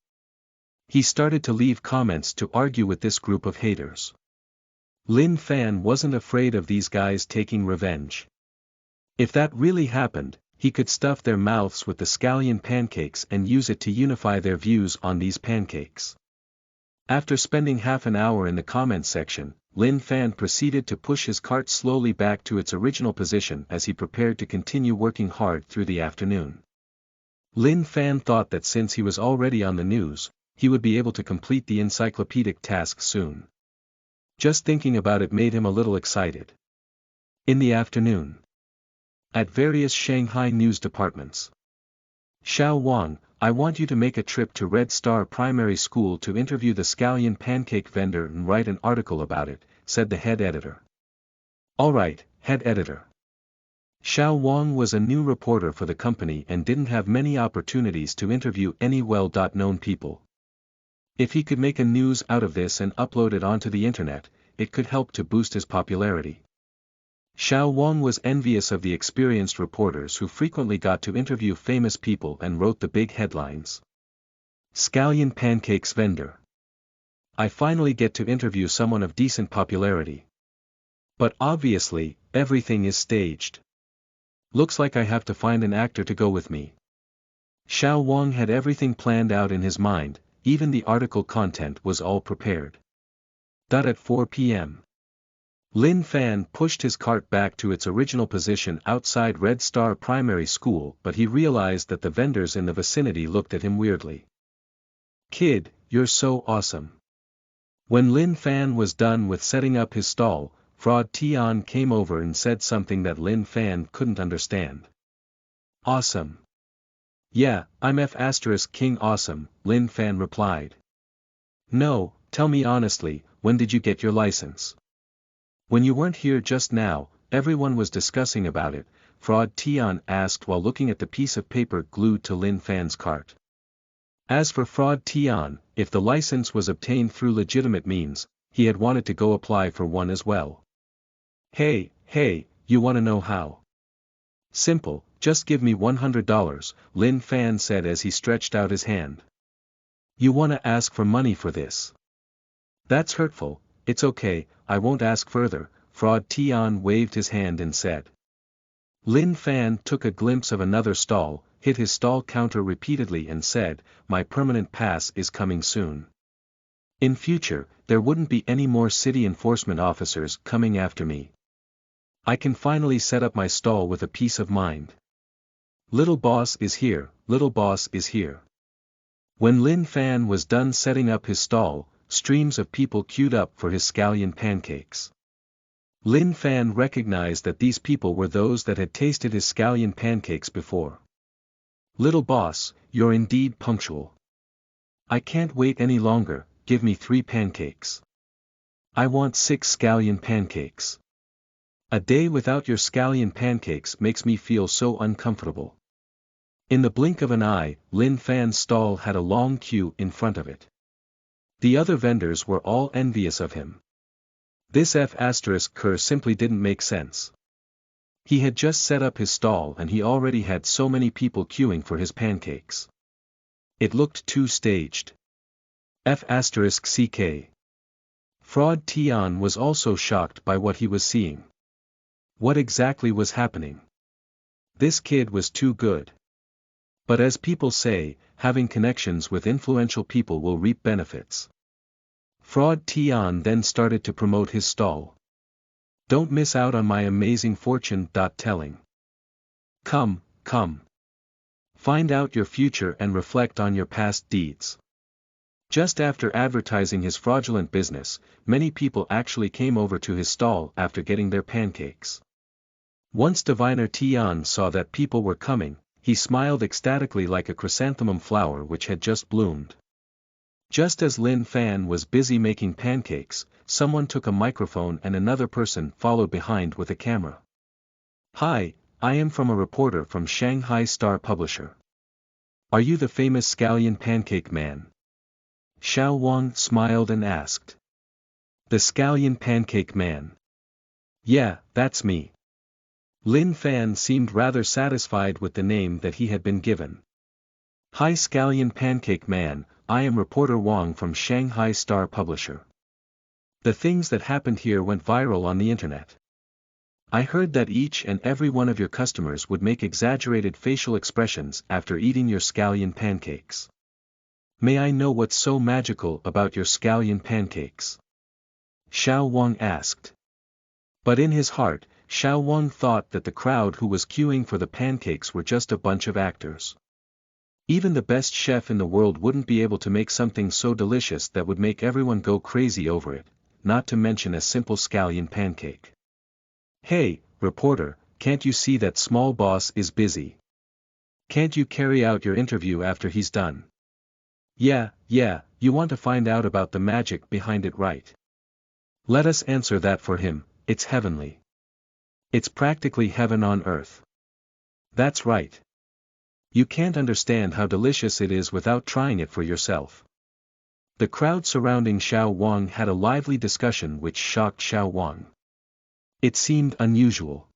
He started to leave comments to argue with this group of haters. Lin Fan wasn't afraid of these guys taking revenge. If that really happened, he could stuff their mouths with the scallion pancakes and use it to unify their views on these pancakes. After spending half an hour in the comments section, Lin Fan proceeded to push his cart slowly back to its original position as he prepared to continue working hard through the afternoon. Lin Fan thought that since he was already on the news, he would be able to complete the encyclopedic task soon. Just thinking about it made him a little excited. In the afternoon, at various Shanghai news departments. Xiao Wang, I want you to make a trip to Red Star Primary School to interview the scallion pancake vendor and write an article about it, said the head editor. All right, head editor. Xiao Wang was a new reporter for the company and didn't have many opportunities to interview any well-known people. If he could make a news out of this and upload it onto the internet, it could help to boost his popularity. Xiao Wang was envious of the experienced reporters who frequently got to interview famous people and wrote the big headlines. Scallion pancakes vendor. I finally get to interview someone of decent popularity. But obviously, everything is staged. Looks like I have to find an actor to go with me. Xiao Wang had everything planned out in his mind, even the article content was all prepared. At 4 p.m. Lin Fan pushed his cart back to its original position outside Red Star Primary School, but he realized that the vendors in the vicinity looked at him weirdly. Kid, you're so awesome. When Lin Fan was done with setting up his stall, Fraud Tian came over and said something that Lin Fan couldn't understand. Awesome. Yeah, I'm F*King Awesome, Lin Fan replied. No, tell me honestly, when did you get your license? When you weren't here just now, everyone was discussing about it, Fraud Tian asked while looking at the piece of paper glued to Lin Fan's cart. As for Fraud Tian, if the license was obtained through legitimate means, he had wanted to go apply for one as well. Hey, you wanna know how? Simple, just give me $100, Lin Fan said as he stretched out his hand. You wanna ask for money for this? That's hurtful. It's okay, I won't ask further, Fraud Tian waved his hand and said. Lin Fan took a glimpse of another stall, hit his stall counter repeatedly and said, my permanent pass is coming soon. In future, there wouldn't be any more city enforcement officers coming after me. I can finally set up my stall with a peace of mind. Little boss is here, little boss is here. When Lin Fan was done setting up his stall, streams of people queued up for his scallion pancakes. Lin Fan recognized that these people were those that had tasted his scallion pancakes before. Little boss, you're indeed punctual. I can't wait any longer, give me 3 pancakes. I want 6 scallion pancakes. A day without your scallion pancakes makes me feel so uncomfortable. In the blink of an eye, Lin Fan's stall had a long queue in front of it. The other vendors were all envious of him. This F***er simply didn't make sense. He had just set up his stall and he already had so many people queuing for his pancakes. It looked too staged. F***ck. Fraud Tian was also shocked by what he was seeing. What exactly was happening? This kid was too good. But as people say, having connections with influential people will reap benefits. Fraud Tian then started to promote his stall. Don't miss out on my amazing fortune-telling. Come. Find out your future and reflect on your past deeds. Just after advertising his fraudulent business, many people actually came over to his stall after getting their pancakes. Once Diviner Tian saw that people were coming, he smiled ecstatically like a chrysanthemum flower which had just bloomed. Just as Lin Fan was busy making pancakes, someone took a microphone and another person followed behind with a camera. Hi, I am a reporter from Shanghai Star Publisher. Are you the famous scallion pancake man? Xiao Wang smiled and asked. The scallion pancake man. Yeah, that's me. Lin Fan seemed rather satisfied with the name that he had been given. Hi Scallion Pancake Man, I am reporter Wang from Shanghai Star Publisher. The things that happened here went viral on the internet. I heard that each and every one of your customers would make exaggerated facial expressions after eating your scallion pancakes. May I know what's so magical about your scallion pancakes? Xiao Wang asked. But in his heart, Xiao Wang thought that the crowd who was queuing for the pancakes were just a bunch of actors. Even the best chef in the world wouldn't be able to make something so delicious that would make everyone go crazy over it, not to mention a simple scallion pancake. Hey, reporter, can't you see that small boss is busy? Can't you carry out your interview after he's done? Yeah, you want to find out about the magic behind it, right? Let us answer that for him, it's heavenly. It's practically heaven on earth. That's right. You can't understand how delicious it is without trying it for yourself. The crowd surrounding Xiao Wang had a lively discussion which shocked Xiao Wang. It seemed unusual.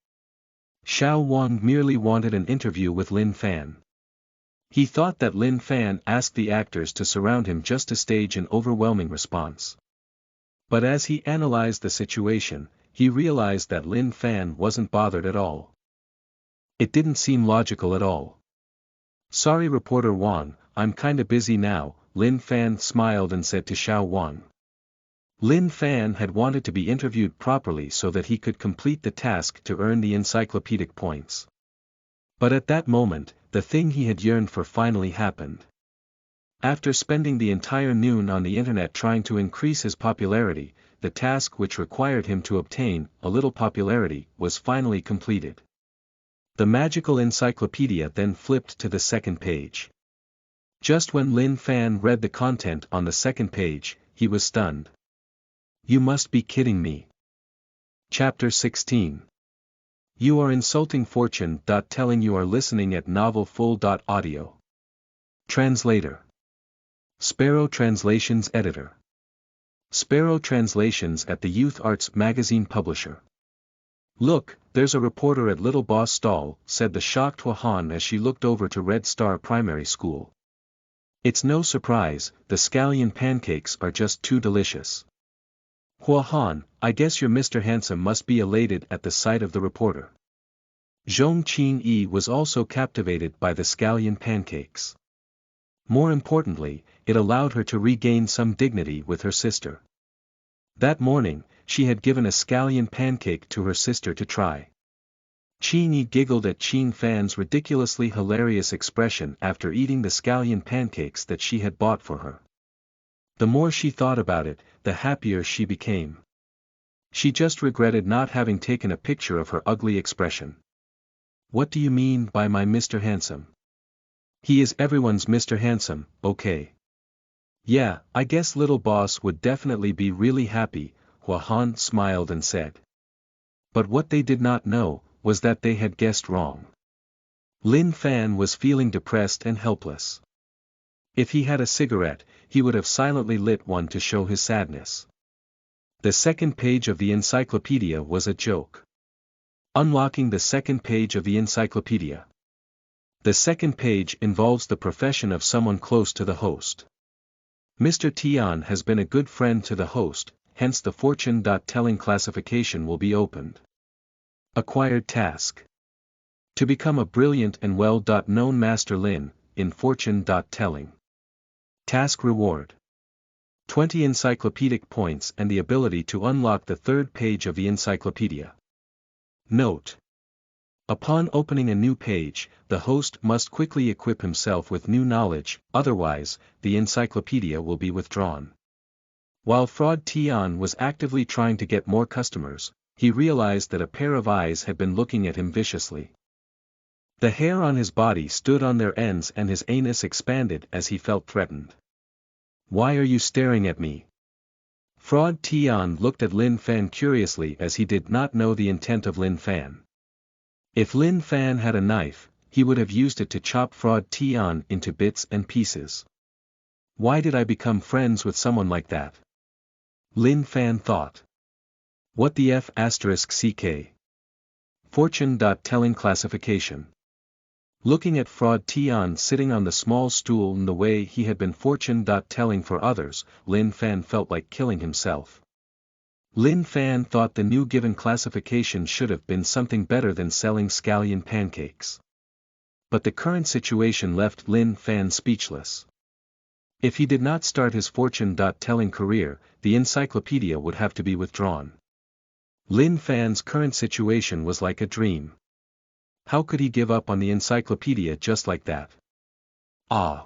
Xiao Wang merely wanted an interview with Lin Fan. He thought that Lin Fan asked the actors to surround him just to stage an overwhelming response. But as he analyzed the situation, he realized that Lin Fan wasn't bothered at all. It didn't seem logical at all. Sorry reporter Wang, I'm kinda busy now, Lin Fan smiled and said to Xiao Wang. Lin Fan had wanted to be interviewed properly so that he could complete the task to earn the encyclopedic points. But at that moment, the thing he had yearned for finally happened. After spending the entire noon on the internet trying to increase his popularity, the task which required him to obtain a little popularity was finally completed. The magical encyclopedia then flipped to the second page. Just when Lin Fan read the content on the second page, he was stunned. You must be kidding me. Chapter 16. You are insulting fortune. Telling you are listening at novelfull.audio. Translator. Sparrow Translations Editor. Sparrow Translations at the Youth Arts Magazine Publisher. Look, there's a reporter at Little Boss Stall, said the shocked Hua-Han as she looked over to Red Star Primary School. It's no surprise, the scallion pancakes are just too delicious. Hua-Han, I guess your Mr. Handsome must be elated at the sight of the reporter. Zhong Qin-yi was also captivated by the scallion pancakes. More importantly, it allowed her to regain some dignity with her sister. That morning, she had given a scallion pancake to her sister to try. Qin-yi giggled at Qin Fan's ridiculously hilarious expression after eating the scallion pancakes that she had bought for her. The more she thought about it, the happier she became. She just regretted not having taken a picture of her ugly expression. What do you mean by my Mr. Handsome? He is everyone's Mr. Handsome, okay? Yeah, I guess Little Boss would definitely be really happy, Hua-Han smiled and said. But what they did not know, was that they had guessed wrong. Lin Fan was feeling depressed and helpless. If he had a cigarette, he would have silently lit one to show his sadness. The second page of the encyclopedia was a joke. Unlocking the second page of the encyclopedia. The second page involves the profession of someone close to the host. Mr. Tian has been a good friend to the host, hence the fortune-telling classification will be opened. Acquired task. To become a brilliant and well-known Master Lin, in fortune-telling. Task reward. 20 encyclopedic points and the ability to unlock the third page of the encyclopedia. Note. Upon opening a new page, the host must quickly equip himself with new knowledge, otherwise, the encyclopedia will be withdrawn. While Fraud Tian was actively trying to get more customers, he realized that a pair of eyes had been looking at him viciously. The hair on his body stood on their ends and his anus expanded as he felt threatened. Why are you staring at me? Fraud Tian looked at Lin Fan curiously as he did not know the intent of Lin Fan. If Lin Fan had a knife, he would have used it to chop Fraud Tian into bits and pieces. Why did I become friends with someone like that? Lin Fan thought. What the F***? Fortune-telling classification. Looking at Fraud Tian sitting on the small stool in the way he had been fortune-telling for others, Lin Fan felt like killing himself. Lin Fan thought the new given classification should have been something better than selling scallion pancakes. But the current situation left Lin Fan speechless. If he did not start his fortune-telling career, the encyclopedia would have to be withdrawn. Lin Fan's current situation was like a dream. How could he give up on the encyclopedia just like that? Ah!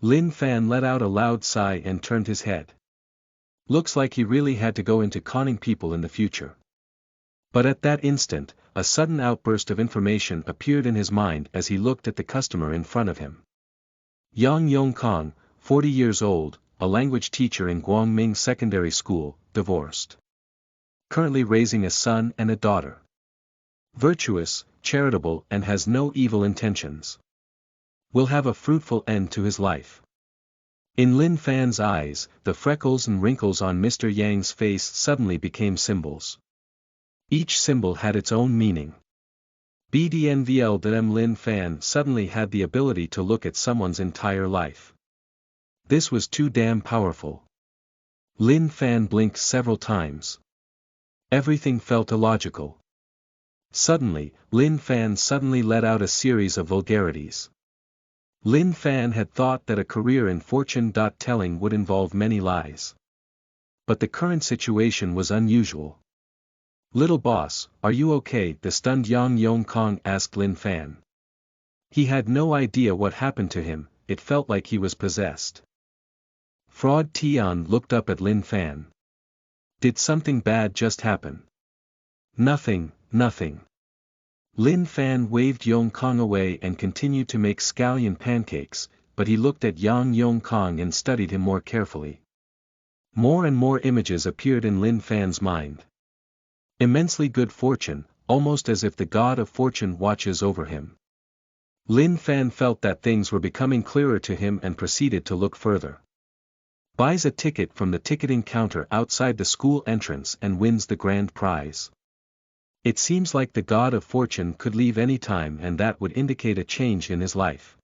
Lin Fan let out a loud sigh and turned his head. Looks like he really had to go into conning people in the future. But at that instant, a sudden outburst of information appeared in his mind as he looked at the customer in front of him. Yang Yongkang, 40 years old, a language teacher in Guangming Secondary School, divorced. Currently raising a son and a daughter. Virtuous, charitable and has no evil intentions. Will have a fruitful end to his life. In Lin Fan's eyes, the freckles and wrinkles on Mr. Yang's face suddenly became symbols. Each symbol had its own meaning. BDNVL Lin Fan suddenly had the ability to look at someone's entire life. This was too damn powerful. Lin Fan blinked several times. Everything felt illogical. Suddenly, Lin Fan suddenly let out a series of vulgarities. Lin Fan had thought that a career in fortune-telling would involve many lies. But the current situation was unusual. Little boss, are you okay? The stunned Yang Yongkang asked Lin Fan. He had no idea what happened to him, it felt like he was possessed. Fraud Tian looked up at Lin Fan. Did something bad just happen? Nothing. Lin Fan waved Yongkang away and continued to make scallion pancakes, but he looked at Yang Yongkang and studied him more carefully. More and more images appeared in Lin Fan's mind. Immensely good fortune, almost as if the god of fortune watches over him. Lin Fan felt that things were becoming clearer to him and proceeded to look further. Buys a ticket from the ticketing counter outside the school entrance and wins the grand prize. It seems like the god of fortune could leave any time and that would indicate a change in his life.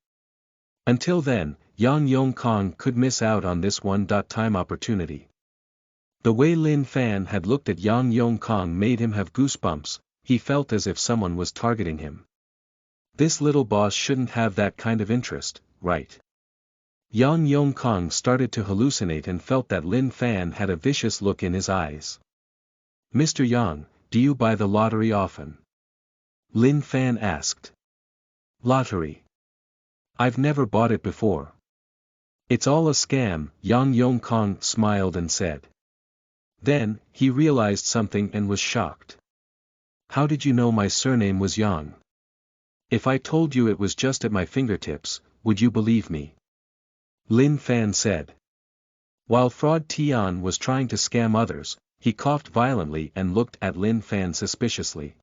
Until then, Yang Yong Kong could miss out on this one-time opportunity. The way Lin Fan had looked at Yang Yong Kong made him have goosebumps. He felt as if someone was targeting him. This little boss shouldn't have that kind of interest, right? Yang Yong Kong started to hallucinate and felt that Lin Fan had a vicious look in his eyes. "Mr. Yang, do you buy the lottery often?" Lin Fan asked. "Lottery? I've never bought it before." "It's all a scam," Yang Yong Kong smiled and said. Then, he realized something and was shocked. "How did you know my surname was Yang? If I told you it was just at my fingertips, would you believe me?" Lin Fan said. While Fraud Tian was trying to scam others, he coughed violently and looked at Lin Fan suspiciously.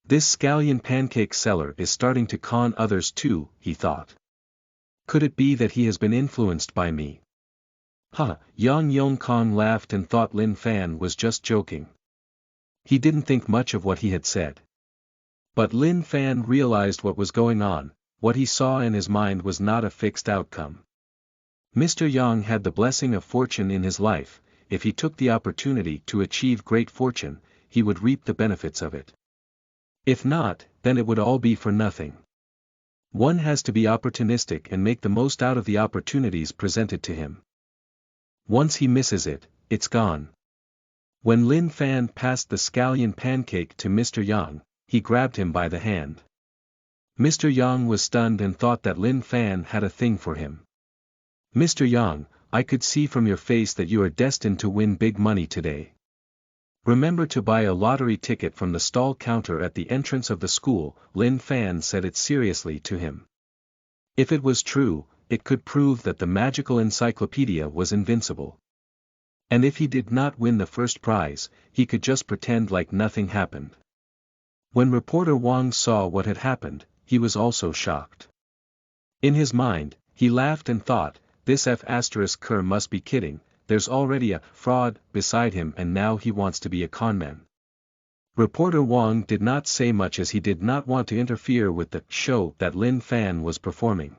"This scallion pancake seller is starting to con others too," he thought. "Could it be that he has been influenced by me?" Yang Yong Kong laughed and thought Lin Fan was just joking. He didn't think much of what he had said. But Lin Fan realized what was going on. What he saw in his mind was not a fixed outcome. Mr. Yang had the blessing of fortune in his life. If he took the opportunity to achieve great fortune, he would reap the benefits of it. If not, then it would all be for nothing. One has to be opportunistic and make the most out of the opportunities presented to him. Once he misses it, it's gone. When Lin Fan passed the scallion pancake to Mr. Yang, he grabbed him by the hand. Mr. Yang was stunned and thought that Lin Fan had a thing for him. "Mr. Yang, I could see from your face that you are destined to win big money today. Remember to buy a lottery ticket from the stall counter at the entrance of the school," Lin Fan said it seriously to him. If it was true, it could prove that the magical encyclopedia was invincible. And if he did not win the first prize, he could just pretend like nothing happened. When reporter Wang saw what had happened, he was also shocked. In his mind, he laughed and thought, "This F***er must be kidding, there's already a fraud beside him and now he wants to be a conman." Reporter Wang did not say much as he did not want to interfere with the show that Lin Fan was performing.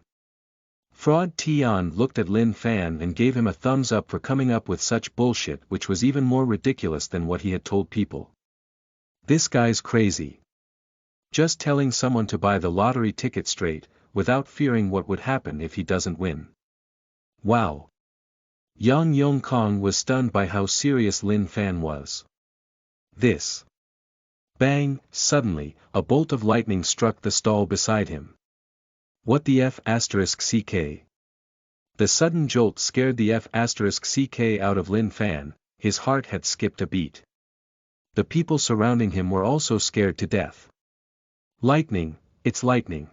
Fraud Tian looked at Lin Fan and gave him a thumbs up for coming up with such bullshit which was even more ridiculous than what he had told people. This guy's crazy. Just telling someone to buy the lottery ticket straight, without fearing what would happen if he doesn't win. Wow. Yang Yong Kong was stunned by how serious Lin Fan was. This. Bang, suddenly, a bolt of lightning struck the stall beside him. What the F***ck? The sudden jolt scared the F***ck out of Lin Fan, his heart had skipped a beat. The people surrounding him were also scared to death. Lightning, it's lightning.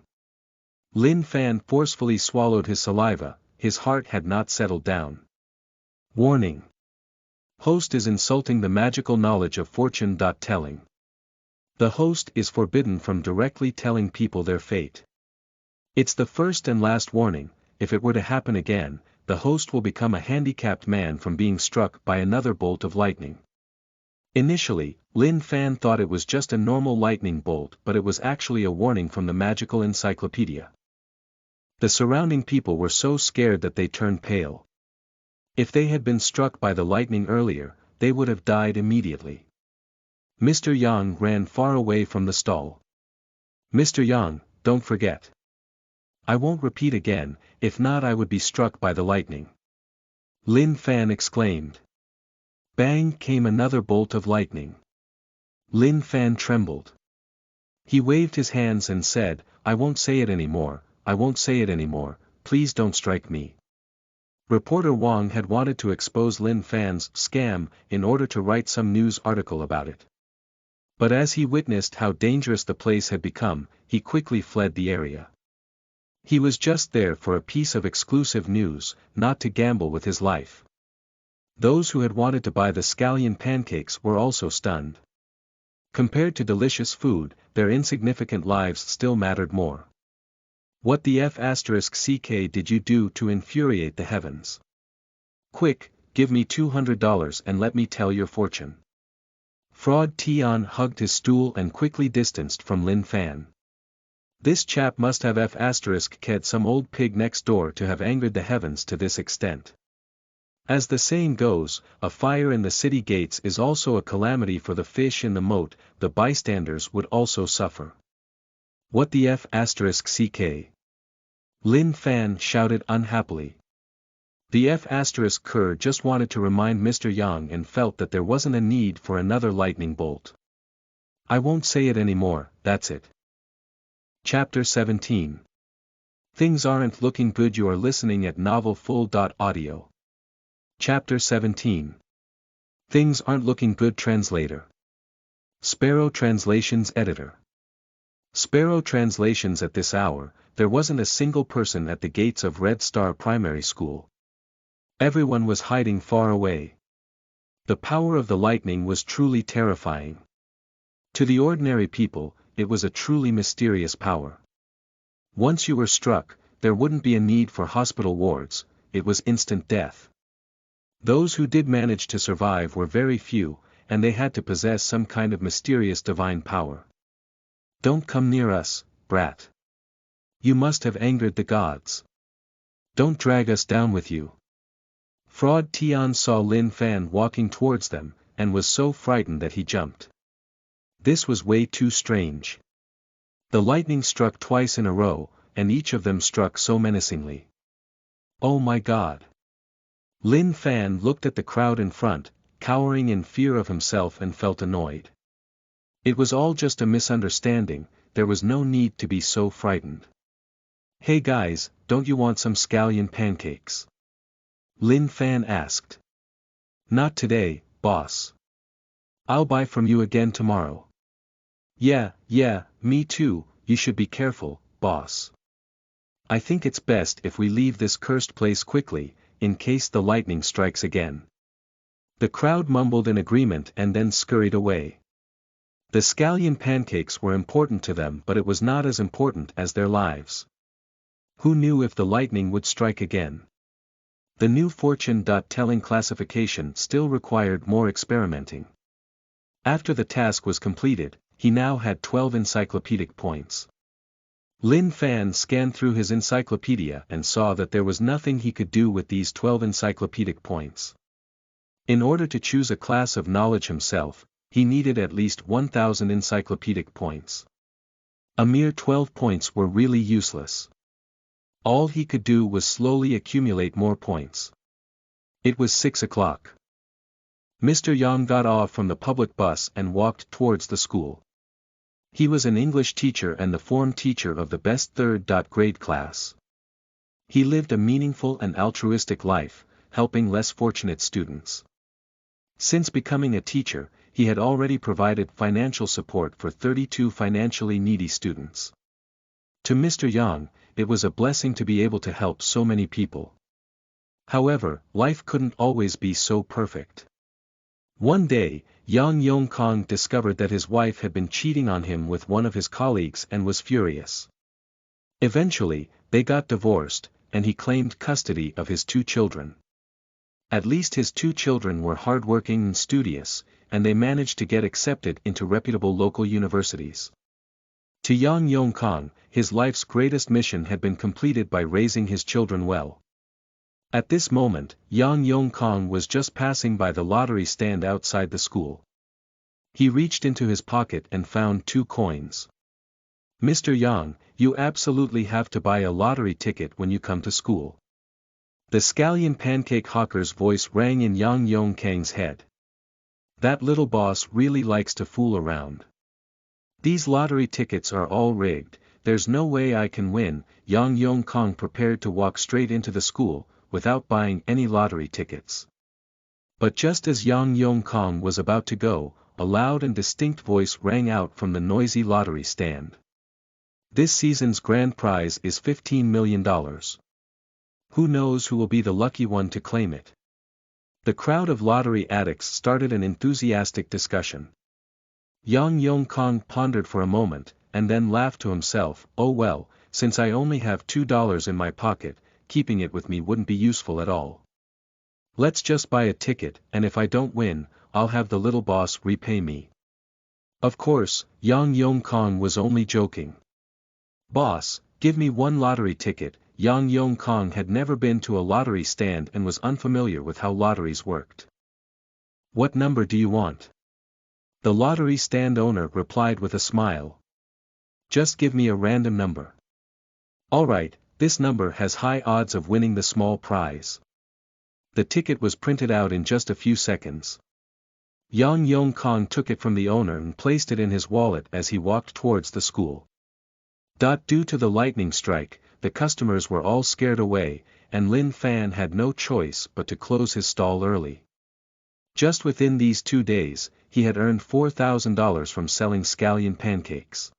Lin Fan forcefully swallowed his saliva, his heart had not settled down. Warning. Host is insulting the magical knowledge of fortune. Telling. The host is forbidden from directly telling people their fate. It's the first and last warning. If it were to happen again, the host will become a handicapped man from being struck by another bolt of lightning. Initially, Lin Fan thought it was just a normal lightning bolt, but it was actually a warning from the magical encyclopedia. The surrounding people were so scared that they turned pale. If they had been struck by the lightning earlier, they would have died immediately. Mr. Yang ran far away from the stall. "Mr. Yang, don't forget. I won't repeat again, if not I would be struck by the lightning." Lin Fan exclaimed. Bang came another bolt of lightning. Lin Fan trembled. He waved his hands and said, "I won't say it anymore, I won't say it anymore, please don't strike me." Reporter Wang had wanted to expose Lin Fan's scam in order to write some news article about it. But as he witnessed how dangerous the place had become, he quickly fled the area. He was just there for a piece of exclusive news, not to gamble with his life. Those who had wanted to buy the scallion pancakes were also stunned. Compared to delicious food, their insignificant lives still mattered more. What the F***ck did you do to infuriate the heavens? Quick, give me $200 and let me tell your fortune. Fraud Tian hugged his stool and quickly distanced from Lin Fan. This chap must have F***ked some old pig next door to have angered the heavens to this extent. As the saying goes, a fire in the city gates is also a calamity for the fish in the moat, the bystanders would also suffer. What the F***ck? Lin Fan shouted unhappily. The F***ker just wanted to remind Mr. Yang and felt that there wasn't a need for another lightning bolt. I won't say it anymore, that's it. Chapter 17. Things aren't looking good. You are listening at novelfull.audio. Chapter 17. Things aren't looking good. Translator. Sparrow Translations Editor. Sparrow Translations. At this hour, there wasn't a single person at the gates of Red Star Primary School. Everyone was hiding far away. The power of the lightning was truly terrifying. To the ordinary people, it was a truly mysterious power. Once you were struck, there wouldn't be a need for hospital wards, it was instant death. Those who did manage to survive were very few, and they had to possess some kind of mysterious divine power. Don't come near us, brat. You must have angered the gods. Don't drag us down with you. Fraud Tian saw Lin Fan walking towards them, and was so frightened that he jumped. This was way too strange. The lightning struck twice in a row, and each of them struck so menacingly. Oh my God! Lin Fan looked at the crowd in front, cowering in fear of himself, and felt annoyed. It was all just a misunderstanding, there was no need to be so frightened. Hey guys, don't you want some scallion pancakes? Lin Fan asked. Not today, boss. I'll buy from you again tomorrow. Yeah, me too, you should be careful, boss. I think it's best if we leave this cursed place quickly, in case the lightning strikes again. The crowd mumbled in agreement and then scurried away. The scallion pancakes were important to them, but it was not as important as their lives. Who knew if the lightning would strike again? The new fortune-telling classification still required more experimenting. After the task was completed, he now had 12 encyclopedic points. Lin Fan scanned through his encyclopedia and saw that there was nothing he could do with these 12 encyclopedic points. In order to choose a class of knowledge himself, he needed at least 1,000 encyclopedic points. A mere 12 points were really useless. All he could do was slowly accumulate more points. It was 6 o'clock. Mr. Yang got off from the public bus and walked towards the school. He was an English teacher and the form teacher of the best third-grade class. He lived a meaningful and altruistic life, helping less fortunate students. Since becoming a teacher, he had already provided financial support for 32 financially needy students. To Mr. Yang, it was a blessing to be able to help so many people. However, life couldn't always be so perfect. One day, Yang Yongkong discovered that his wife had been cheating on him with one of his colleagues and was furious. Eventually, they got divorced, and he claimed custody of his 2 children. At least his 2 children were hardworking and studious, and they managed to get accepted into reputable local universities. To Yang Yongkong, his life's greatest mission had been completed by raising his children well. At this moment, Yang Yongkong was just passing by the lottery stand outside the school. He reached into his pocket and found 2 coins. Mr. Yang, you absolutely have to buy a lottery ticket when you come to school. The scallion pancake hawker's voice rang in Yang Yongkang's head. That little boss really likes to fool around. These lottery tickets are all rigged, there's no way I can win. Yang Yongkong prepared to walk straight into the school, without buying any lottery tickets. But just as Yang Yongkong was about to go, a loud and distinct voice rang out from the noisy lottery stand. This season's grand prize is $15 million. Who knows who will be the lucky one to claim it? The crowd of lottery addicts started an enthusiastic discussion. Yang Yong Kong pondered for a moment, and then laughed to himself. Oh well, since I only have $2 in my pocket, keeping it with me wouldn't be useful at all. Let's just buy a ticket, and if I don't win, I'll have the little boss repay me. Of course, Yang Yong Kong was only joking. Boss, give me one lottery ticket. Yang Yong Kong had never been to a lottery stand and was unfamiliar with how lotteries worked. What number do you want? The lottery stand owner replied with a smile. Just give me a random number. Alright, this number has high odds of winning the small prize. The ticket was printed out in just a few seconds. Yang Yong Kong took it from the owner and placed it in his wallet as he walked towards the school. Due to the lightning strike, the customers were all scared away, and Lin Fan had no choice but to close his stall early. Just within these 2 days, he had earned $4,000 from selling scallion pancakes.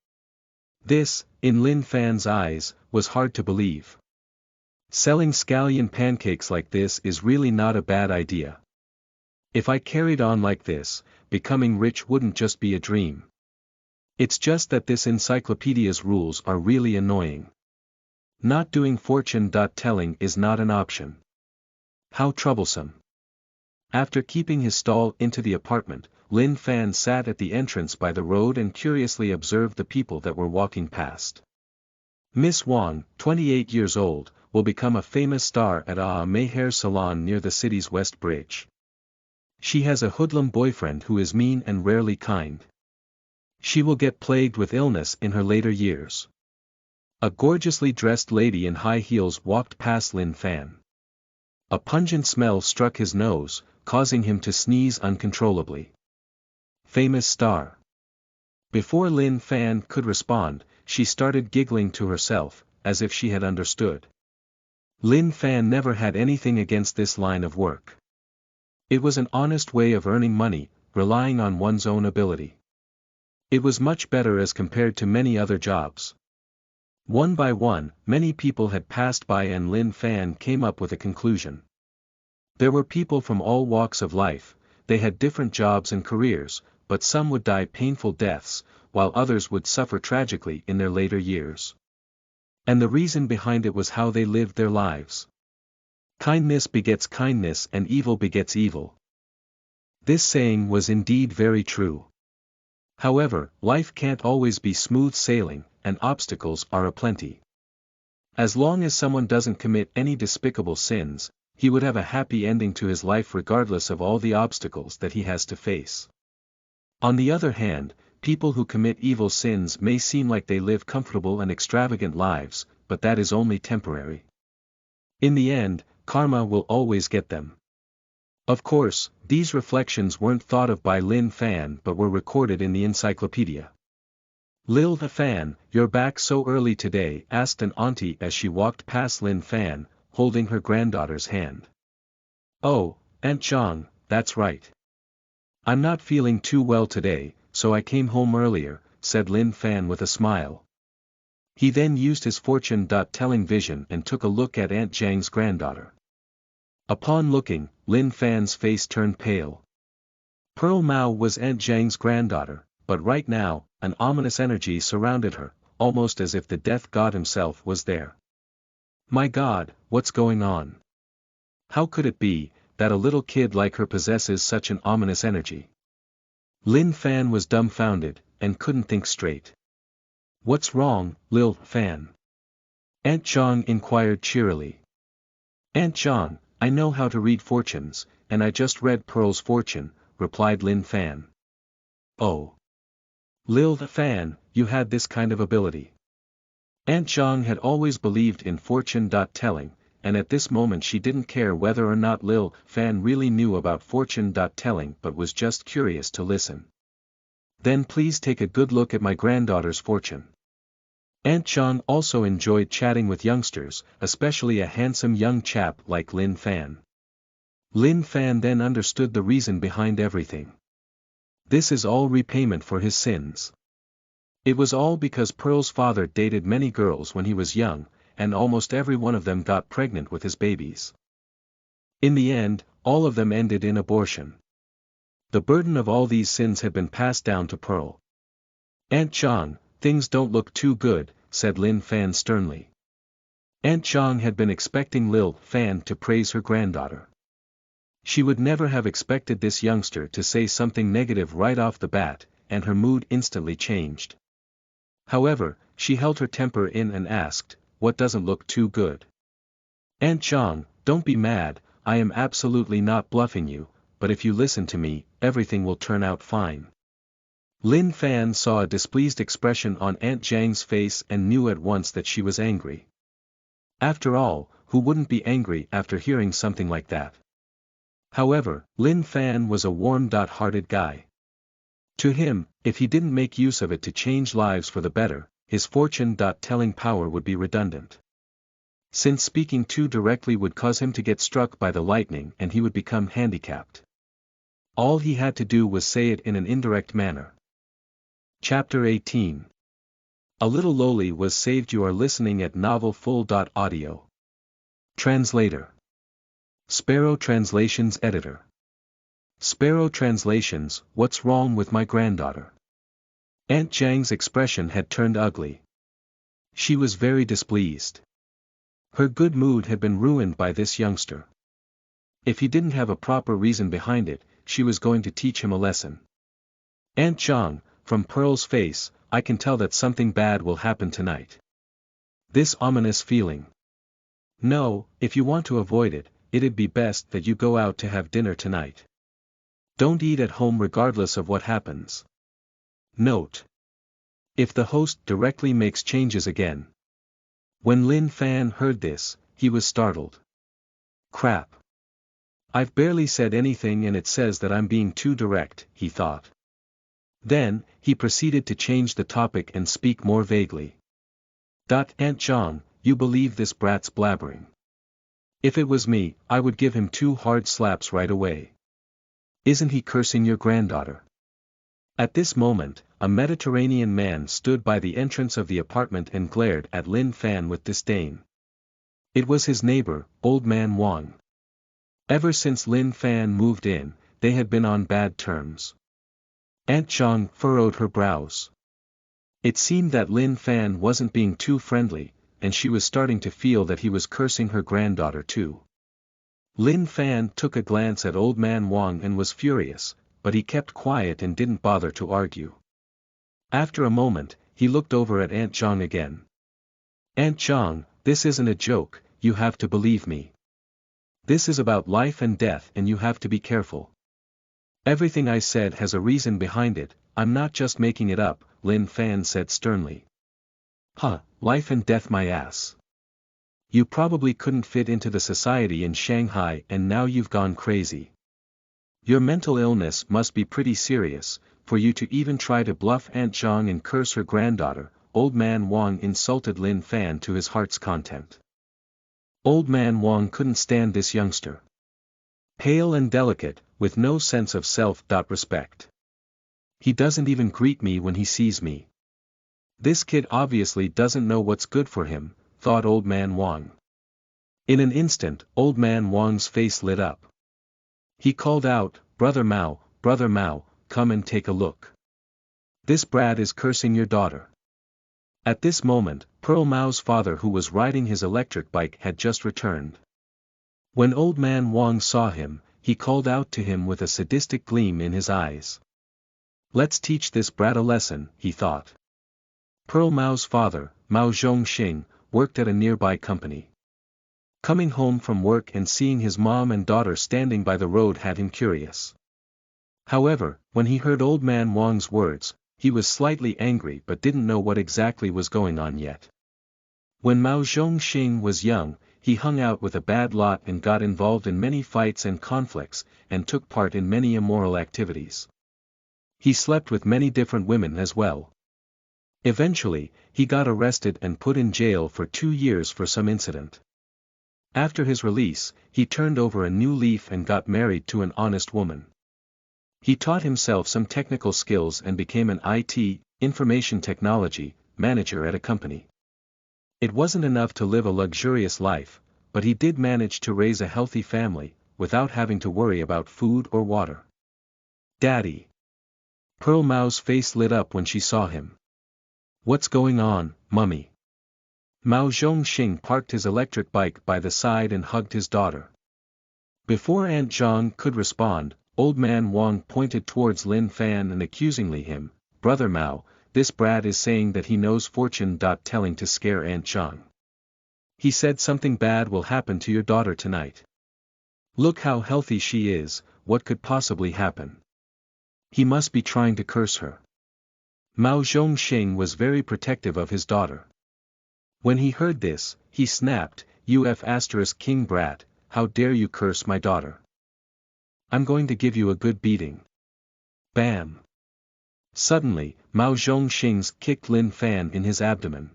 This, in Lin Fan's eyes, was hard to believe. Selling scallion pancakes like this is really not a bad idea. If I carried on like this, becoming rich wouldn't just be a dream. It's just that this encyclopedia's rules are really annoying. Not doing fortune-telling is not an option. How troublesome. After keeping his stall into the apartment, Lin Fan sat at the entrance by the road and curiously observed the people that were walking past. Miss Wang, 28 years old, will become a famous star at A Hair Salon near the city's West Bridge. She has a hoodlum boyfriend who is mean and rarely kind. She will get plagued with illness in her later years. A gorgeously dressed lady in high heels walked past Lin Fan. A pungent smell struck his nose, causing him to sneeze uncontrollably. Famous star. Before Lin Fan could respond, she started giggling to herself, as if she had understood. Lin Fan never had anything against this line of work. It was an honest way of earning money, relying on one's own ability. It was much better as compared to many other jobs. One by one, many people had passed by and Lin Fan came up with a conclusion. There were people from all walks of life, they had different jobs and careers, but some would die painful deaths, while others would suffer tragically in their later years. And the reason behind it was how they lived their lives. Kindness begets kindness and evil begets evil. This saying was indeed very true. However, life can't always be smooth sailing, and obstacles are aplenty. As long as someone doesn't commit any despicable sins, he would have a happy ending to his life regardless of all the obstacles that he has to face. On the other hand, people who commit evil sins may seem like they live comfortable and extravagant lives, but that is only temporary. In the end, karma will always get them. Of course, these reflections weren't thought of by Lin Fan but were recorded in the encyclopedia. Lil Fan, you're back so early today? Asked an auntie as she walked past Lin Fan, holding her granddaughter's hand. Oh, Aunt Zhang, that's right. I'm not feeling too well today, so I came home earlier, said Lin Fan with a smile. He then used his fortune-telling vision and took a look at Aunt Zhang's granddaughter. Upon looking, Lin Fan's face turned pale. Pearl Mao was Aunt Zhang's granddaughter, but right now, an ominous energy surrounded her, almost as if the death god himself was there. My God, what's going on? How could it be that a little kid like her possesses such an ominous energy? Lin Fan was dumbfounded, and couldn't think straight. What's wrong, Lil Fan? Aunt Zhang inquired cheerily. Aunt Zhang, I know how to read fortunes, and I just read Pearl's fortune, replied Lin Fan. Oh. Lil Fan, you had this kind of ability. Aunt Zhang had always believed in fortune-telling, and at this moment she didn't care whether or not Lil Fan really knew about fortune-telling but was just curious to listen. Then please take a good look at my granddaughter's fortune. Aunt Zhang also enjoyed chatting with youngsters, especially a handsome young chap like Lin Fan. Lin Fan then understood the reason behind everything. This is all repayment for his sins. It was all because Pearl's father dated many girls when he was young, and almost every one of them got pregnant with his babies. In the end, all of them ended in abortion. The burden of all these sins had been passed down to Pearl. "Aunt Zhang, things don't look too good," said Lin Fan sternly. Aunt Zhang had been expecting Lil Fan to praise her granddaughter. She would never have expected this youngster to say something negative right off the bat, and her mood instantly changed. However, she held her temper in and asked, "What doesn't look too good?" "Aunt Zhang, don't be mad, I am absolutely not bluffing you, but if you listen to me, everything will turn out fine." Lin Fan saw a displeased expression on Aunt Zhang's face and knew at once that she was angry. After all, who wouldn't be angry after hearing something like that? However, Lin Fan was a warm-hearted guy. To him, if he didn't make use of it to change lives for the better, his fortune-telling power would be redundant. Since speaking too directly would cause him to get struck by the lightning and he would become handicapped. All he had to do was say it in an indirect manner. Chapter 18. A Little Lowly was saved. You are listening at novelfull.audio. Translator. Sparrow Translations Editor. Sparrow Translations, what's wrong with my granddaughter? Aunt Zhang's expression had turned ugly. She was very displeased. Her good mood had been ruined by this youngster. If he didn't have a proper reason behind it, she was going to teach him a lesson. "Aunt Zhang, from Pearl's face, I can tell that something bad will happen tonight." This ominous feeling. "No, if you want to avoid it, it'd be best that you go out to have dinner tonight. Don't eat at home regardless of what happens." Note: if the host directly makes changes again. When Lin Fan heard this, he was startled. "Crap. I've barely said anything and it says that I'm being too direct," he thought. Then, he proceeded to change the topic and speak more vaguely. "Aunt Zhang, you believe this brat's blabbering. If it was me, I would give him 2 hard slaps right away. Isn't he cursing your granddaughter?" At this moment, a Mediterranean man stood by the entrance of the apartment and glared at Lin Fan with disdain. It was his neighbor, Old Man Wang. Ever since Lin Fan moved in, they had been on bad terms. Aunt Zhang furrowed her brows. It seemed that Lin Fan wasn't being too friendly, and she was starting to feel that he was cursing her granddaughter too. Lin Fan took a glance at Old Man Wang and was furious, but he kept quiet and didn't bother to argue. After a moment, he looked over at Aunt Zhang again. "Aunt Zhang, this isn't a joke, you have to believe me. This is about life and death and you have to be careful. Everything I said has a reason behind it, I'm not just making it up," Lin Fan said sternly. "Huh, life and death my ass. You probably couldn't fit into the society in Shanghai and now you've gone crazy. Your mental illness must be pretty serious, for you to even try to bluff Aunt Zhang and curse her granddaughter." Old Man Wang insulted Lin Fan to his heart's content. Old Man Wang couldn't stand this youngster. Pale and delicate, with no sense of self-respect. He doesn't even greet me when he sees me. This kid obviously doesn't know what's good for him, thought Old Man Wang. In an instant, Old Man Wang's face lit up. He called out, Brother Mao, come and take a look. This brat is cursing your daughter." At this moment, Pearl Mao's father, who was riding his electric bike, had just returned. When Old Man Wang saw him, he called out to him with a sadistic gleam in his eyes. "Let's teach this brat a lesson," he thought. Pearl Mao's father, Mao Zhongxing, worked at a nearby company. Coming home from work and seeing his mom and daughter standing by the road had him curious. However, when he heard Old Man Wang's words, he was slightly angry but didn't know what exactly was going on yet. When Mao Zhongxing was young, he hung out with a bad lot and got involved in many fights and conflicts, and took part in many immoral activities. He slept with many different women as well. Eventually, he got arrested and put in jail for 2 years for some incident. After his release, he turned over a new leaf and got married to an honest woman. He taught himself some technical skills and became an IT, information technology, manager at a company. It wasn't enough to live a luxurious life, but he did manage to raise a healthy family, without having to worry about food or water. Daddy. Pearl Mao's face lit up when she saw him. What's going on, Mummy? Mao Zhongxing parked his electric bike by the side and hugged his daughter. Before Aunt Zhang could respond, Old Man Wang pointed towards Lin Fan and accusingly him, Brother Mao, this brat is saying that he knows fortune. Telling to scare Aunt Zhang. He said something bad will happen to your daughter tonight. Look how healthy she is, what could possibly happen? He must be trying to curse her. Mao Zhongxing was very protective of his daughter. When he heard this, he snapped, King brat, how dare you curse my daughter? I'm going to give you a good beating. Bam! Suddenly, Mao Zhongxing kicked Lin Fan in his abdomen.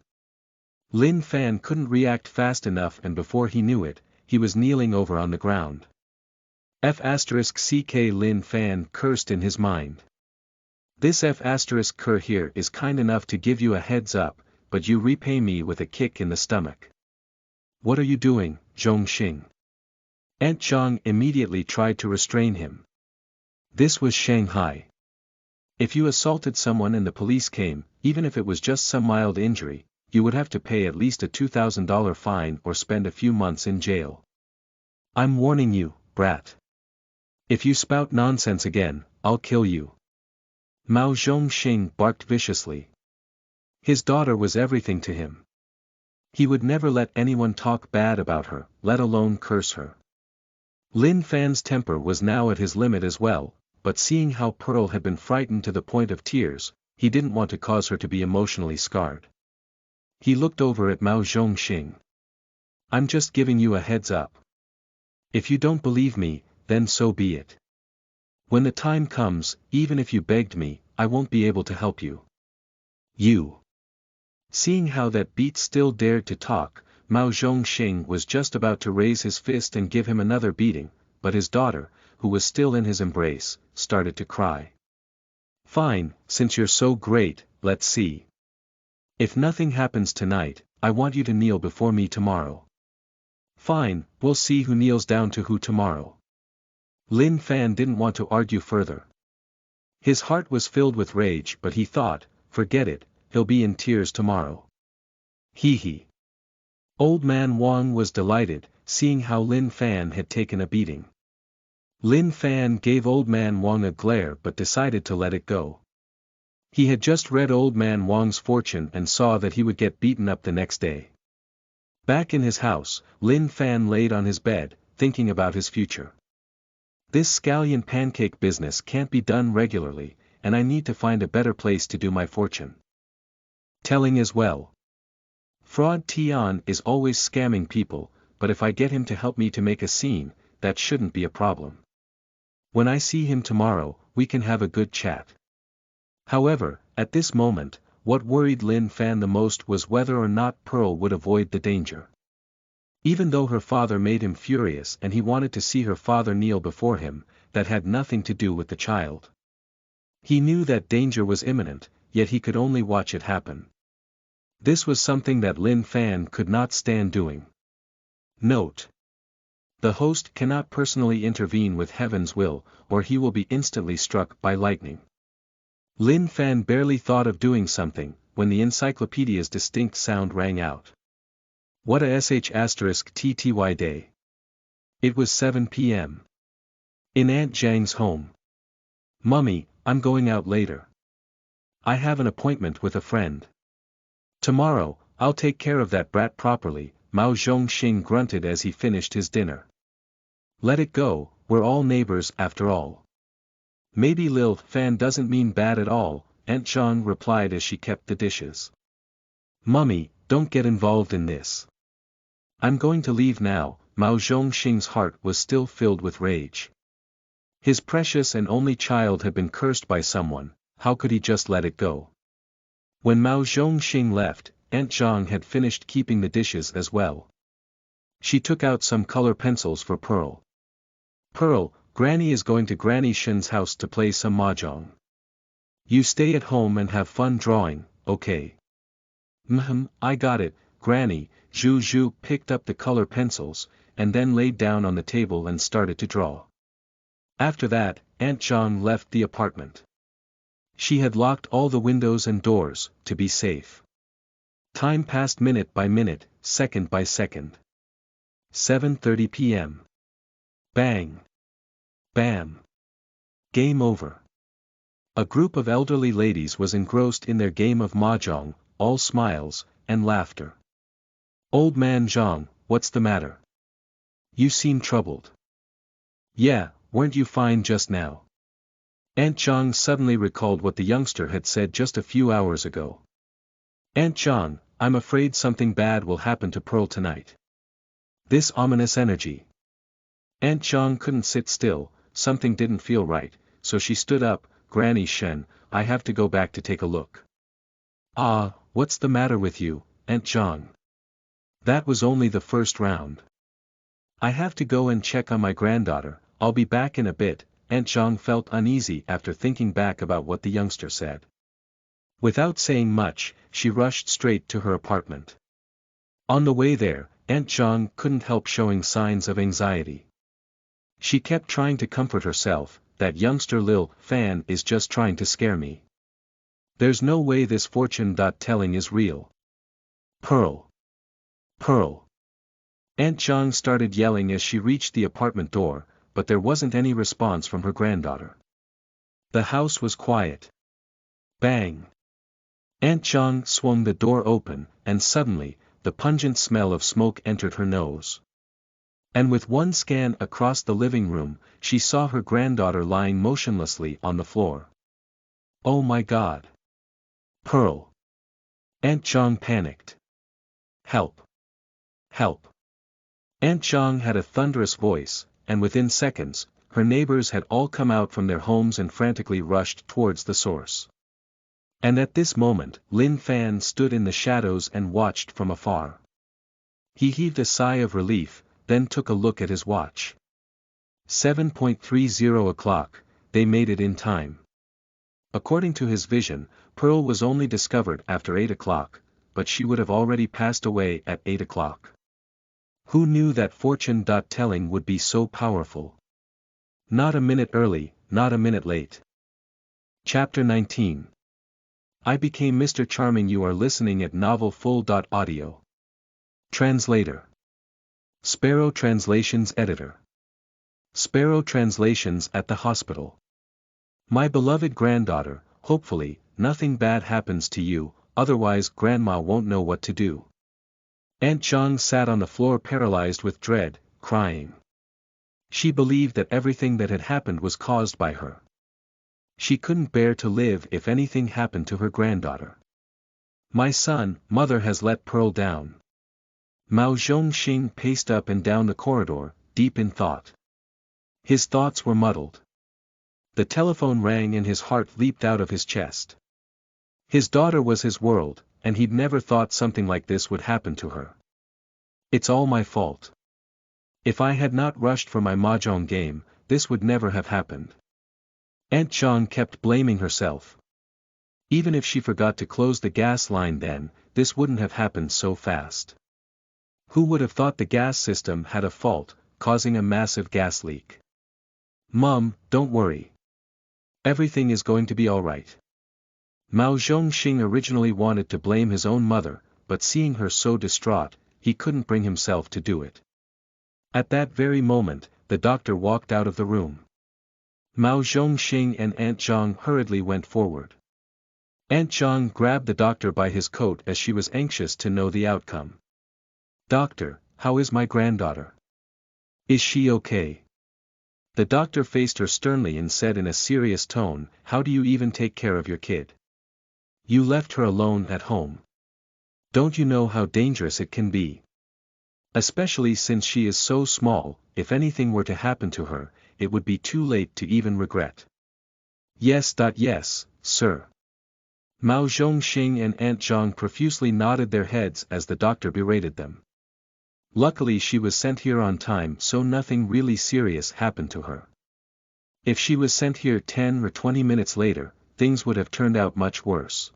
Lin Fan couldn't react fast enough and before he knew it, he was kneeling over on the ground. F***ck Lin Fan cursed in his mind. This F***ker here is kind enough to give you a heads up, but you repay me with a kick in the stomach. What are you doing, Zhongxing? Aunt Zhang immediately tried to restrain him. This was Shanghai. If you assaulted someone and the police came, even if it was just some mild injury, you would have to pay at least a $2,000 fine or spend a few months in jail. I'm warning you, brat. If you spout nonsense again, I'll kill you. Mao Zhongxing barked viciously. His daughter was everything to him. He would never let anyone talk bad about her, let alone curse her. Lin Fan's temper was now at his limit as well, but seeing how Pearl had been frightened to the point of tears, he didn't want to cause her to be emotionally scarred. He looked over at Mao Zhongxing. I'm just giving you a heads up. If you don't believe me, then so be it. When the time comes, even if you begged me, I won't be able to help you. You. Seeing how that beat still dared to talk, Mao Zhongxing was just about to raise his fist and give him another beating, but his daughter, who was still in his embrace, started to cry. Fine, since you're so great, let's see. If nothing happens tonight, I want you to kneel before me tomorrow. Fine, we'll see who kneels down to who tomorrow. Lin Fan didn't want to argue further. His heart was filled with rage but he thought, forget it, he'll be in tears tomorrow. Hee hee. Old Man Wang was delighted, seeing how Lin Fan had taken a beating. Lin Fan gave Old Man Wang a glare but decided to let it go. He had just read Old Man Wang's fortune and saw that he would get beaten up the next day. Back in his house, Lin Fan laid on his bed, thinking about his future. This scallion pancake business can't be done regularly, and I need to find a better place to do my fortune. Telling as well. Fraud Tian is always scamming people, but if I get him to help me to make a scene, that shouldn't be a problem. When I see him tomorrow, we can have a good chat. However, at this moment, what worried Lin Fan the most was whether or not Pearl would avoid the danger. Even though her father made him furious and he wanted to see her father kneel before him, that had nothing to do with the child. He knew that danger was imminent, yet he could only watch it happen. This was something that Lin Fan could not stand doing. Note: the host cannot personally intervene with heaven's will, or he will be instantly struck by lightning. Lin Fan barely thought of doing something, when the encyclopedia's distinct sound rang out. What a **TTY day. It was 7 p.m. In Aunt Zhang's home. Mummy, I'm going out later. I have an appointment with a friend. Tomorrow, I'll take care of that brat properly, Mao Zhongxing grunted as he finished his dinner. Let it go, we're all neighbors after all. Maybe Lil Fan doesn't mean bad at all, Aunt Zhang replied as she kept the dishes. Mummy, don't get involved in this. I'm going to leave now. Mao Zhongxing's heart was still filled with rage. His precious and only child had been cursed by someone, how could he just let it go? When Mao Zhongxing left, Aunt Zhang had finished keeping the dishes as well. She took out some color pencils for Pearl. Pearl, Granny is going to Granny Shen's house to play some mahjong. You stay at home and have fun drawing, okay? I got it, Granny. Zhu Zhu picked up the color pencils, and then laid down on the table and started to draw. After that, Aunt Zhang left the apartment. She had locked all the windows and doors, to be safe. Time passed minute by minute, second by second. 7:30 p.m. Bang. Bam. Game over. A group of elderly ladies was engrossed in their game of mahjong, all smiles and laughter. Old man Zhang, what's the matter? You seem troubled. Yeah, weren't you fine just now? Aunt Zhang suddenly recalled what the youngster had said just a few hours ago. Aunt Zhang, I'm afraid something bad will happen to Pearl tonight. This ominous energy. Aunt Zhang couldn't sit still, something didn't feel right, so she stood up. Granny Shen, I have to go back to take a look. Ah, what's the matter with you, Aunt Zhang? That was only the first round. I have to go and check on my granddaughter, I'll be back in a bit. Aunt Zhang felt uneasy after thinking back about what the youngster said. Without saying much, she rushed straight to her apartment. On the way there, Aunt Zhang couldn't help showing signs of anxiety. She kept trying to comfort herself, that youngster Lil Fan is just trying to scare me. There's no way this fortune-telling is real. Pearl. Pearl. Aunt Zhang started yelling as she reached the apartment door, but there wasn't any response from her granddaughter. The house was quiet. Bang. Aunt Zhang swung the door open, and suddenly, the pungent smell of smoke entered her nose. And with one scan across the living room, she saw her granddaughter lying motionlessly on the floor. Oh my God! Pearl! Aunt Zhang panicked. Help! Help! Aunt Zhang had a thunderous voice, and within seconds, her neighbors had all come out from their homes and frantically rushed towards the source. And at this moment, Lin Fan stood in the shadows and watched from afar. He heaved a sigh of relief, then took a look at his watch. 7:30 o'clock, they made it in time. According to his vision, Pearl was only discovered after 8 o'clock, but she would have already passed away at 8 o'clock. Who knew that fortune-telling would be so powerful? Not a minute early, not a minute late. Chapter 19. I became Mr. Charming. You are listening at novelfull.audio. Translator. Sparrow Translations Editor. Sparrow Translations at the hospital. My beloved granddaughter, hopefully, nothing bad happens to you, otherwise Grandma won't know what to do. Aunt Zhang sat on the floor paralyzed with dread, crying. She believed that everything that had happened was caused by her. She couldn't bear to live if anything happened to her granddaughter. My son, mother has let Pearl down. Mao Zhongxing paced up and down the corridor, deep in thought. His thoughts were muddled. The telephone rang and his heart leaped out of his chest. His daughter was his world, and he'd never thought something like this would happen to her. It's all my fault. If I had not rushed for my mahjong game, this would never have happened. Aunt Zhang kept blaming herself. Even if she forgot to close the gas line then, this wouldn't have happened so fast. Who would have thought the gas system had a fault, causing a massive gas leak? Mum, don't worry. Everything is going to be alright. Mao Zhongxing originally wanted to blame his own mother, but seeing her so distraught, he couldn't bring himself to do it. At that very moment, the doctor walked out of the room. Mao Zhongxing and Aunt Zhang hurriedly went forward. Aunt Zhang grabbed the doctor by his coat as she was anxious to know the outcome. Doctor, how is my granddaughter? Is she okay? The doctor faced her sternly and said in a serious tone, how do you even take care of your kid? You left her alone at home. Don't you know how dangerous it can be? Especially since she is so small, if anything were to happen to her, it would be too late to even regret. Yes, sir. Mao Zhongxing and Aunt Zhang profusely nodded their heads as the doctor berated them. Luckily she was sent here on time so nothing really serious happened to her. If she was sent here 10 or 20 minutes later, things would have turned out much worse.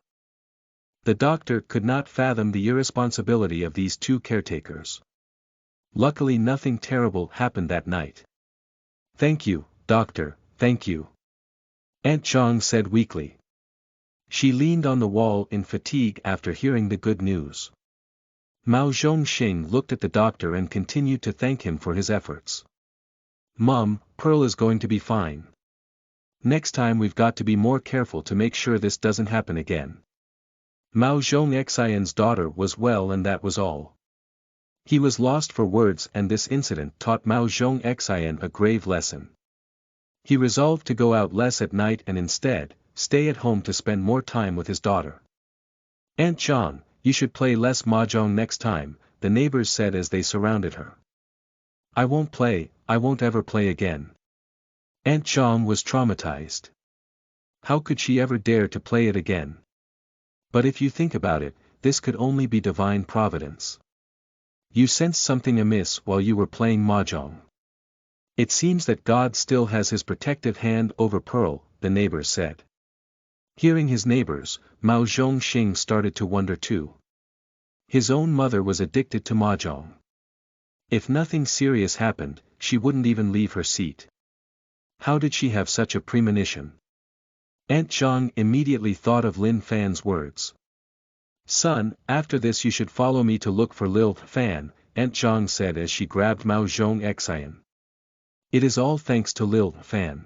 The doctor could not fathom the irresponsibility of these two caretakers. Luckily nothing terrible happened that night. Thank you, doctor, thank you. Aunt Zhang said weakly. She leaned on the wall in fatigue after hearing the good news. Mao Zhongxing looked at the doctor and continued to thank him for his efforts. Mum, Pearl is going to be fine. Next time we've got to be more careful to make sure this doesn't happen again. Mao Zhongxian's daughter was well and that was all. He was lost for words and this incident taught Mao Zhongxian a grave lesson. He resolved to go out less at night and instead, stay at home to spend more time with his daughter. Aunt Zhang, you should play less mahjong next time, the neighbors said as they surrounded her. I won't play, I won't ever play again. Aunt Zhang was traumatized. How could she ever dare to play it again? But if you think about it, this could only be divine providence. You sensed something amiss while you were playing mahjong. It seems that God still has his protective hand over Pearl, the neighbors said. Hearing his neighbors, Mao Zhongxing started to wonder too. His own mother was addicted to mahjong. If nothing serious happened, she wouldn't even leave her seat. How did she have such a premonition? Aunt Zhang immediately thought of Lin Fan's words. Son, after this you should follow me to look for Lil Fan, Aunt Zhang said as she grabbed Mao Zhongxian. It is all thanks to Lil Fan.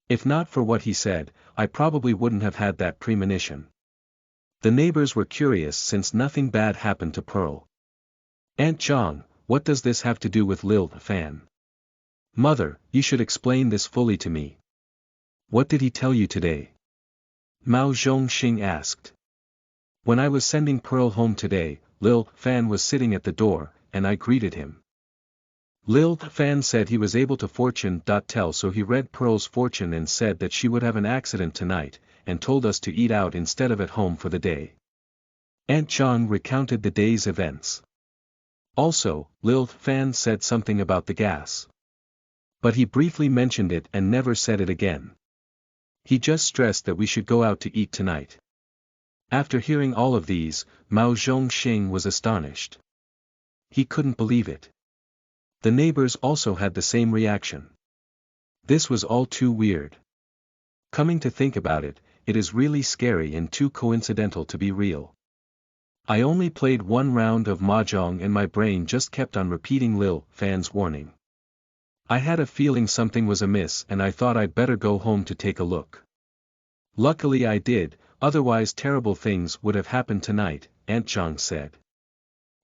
If not for what he said, I probably wouldn't have had that premonition. The neighbors were curious since nothing bad happened to Pearl. Aunt Zhang, what does this have to do with Lil Fan? Mother, you should explain this fully to me. What did he tell you today? Mao Zhongxing asked. When I was sending Pearl home today, Lil Fan was sitting at the door, and I greeted him. Lil Fan said he was able to fortune-tell, so he read Pearl's fortune and said that she would have an accident tonight, and told us to eat out instead of at home for the day. Aunt Zhang recounted the day's events. Also, Lil Fan said something about the gas. But he briefly mentioned it and never said it again. He just stressed that we should go out to eat tonight. After hearing all of these, Mao Zhongxing was astonished. He couldn't believe it. The neighbors also had the same reaction. This was all too weird. Coming to think about it, it is really scary and too coincidental to be real. I only played one round of mahjong and my brain just kept on repeating Lil Fan's warning. I had a feeling something was amiss and I thought I'd better go home to take a look. Luckily I did, otherwise terrible things would have happened tonight, Aunt Zhang said.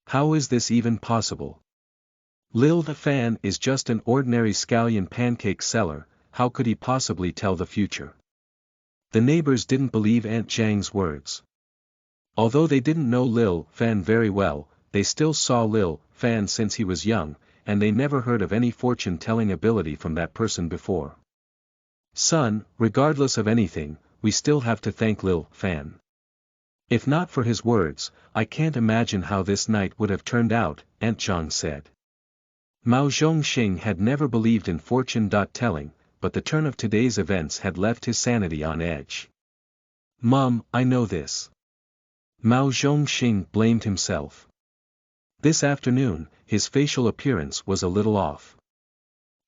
How is this even possible? Lil Fan is just an ordinary scallion pancake seller, how could he possibly tell the future? The neighbors didn't believe Aunt Zhang's words. Although they didn't know Lil Fan very well, they still saw Lil Fan since he was young, and they never heard of any fortune-telling ability from that person before. Son, regardless of anything, we still have to thank Lil Fan. If not for his words, I can't imagine how this night would have turned out, Aunt Zhang said. Mao Zhongxing had never believed in fortune-telling, but the turn of today's events had left his sanity on edge. Mom, I know this. Mao Zhongxing blamed himself. This afternoon, his facial appearance was a little off.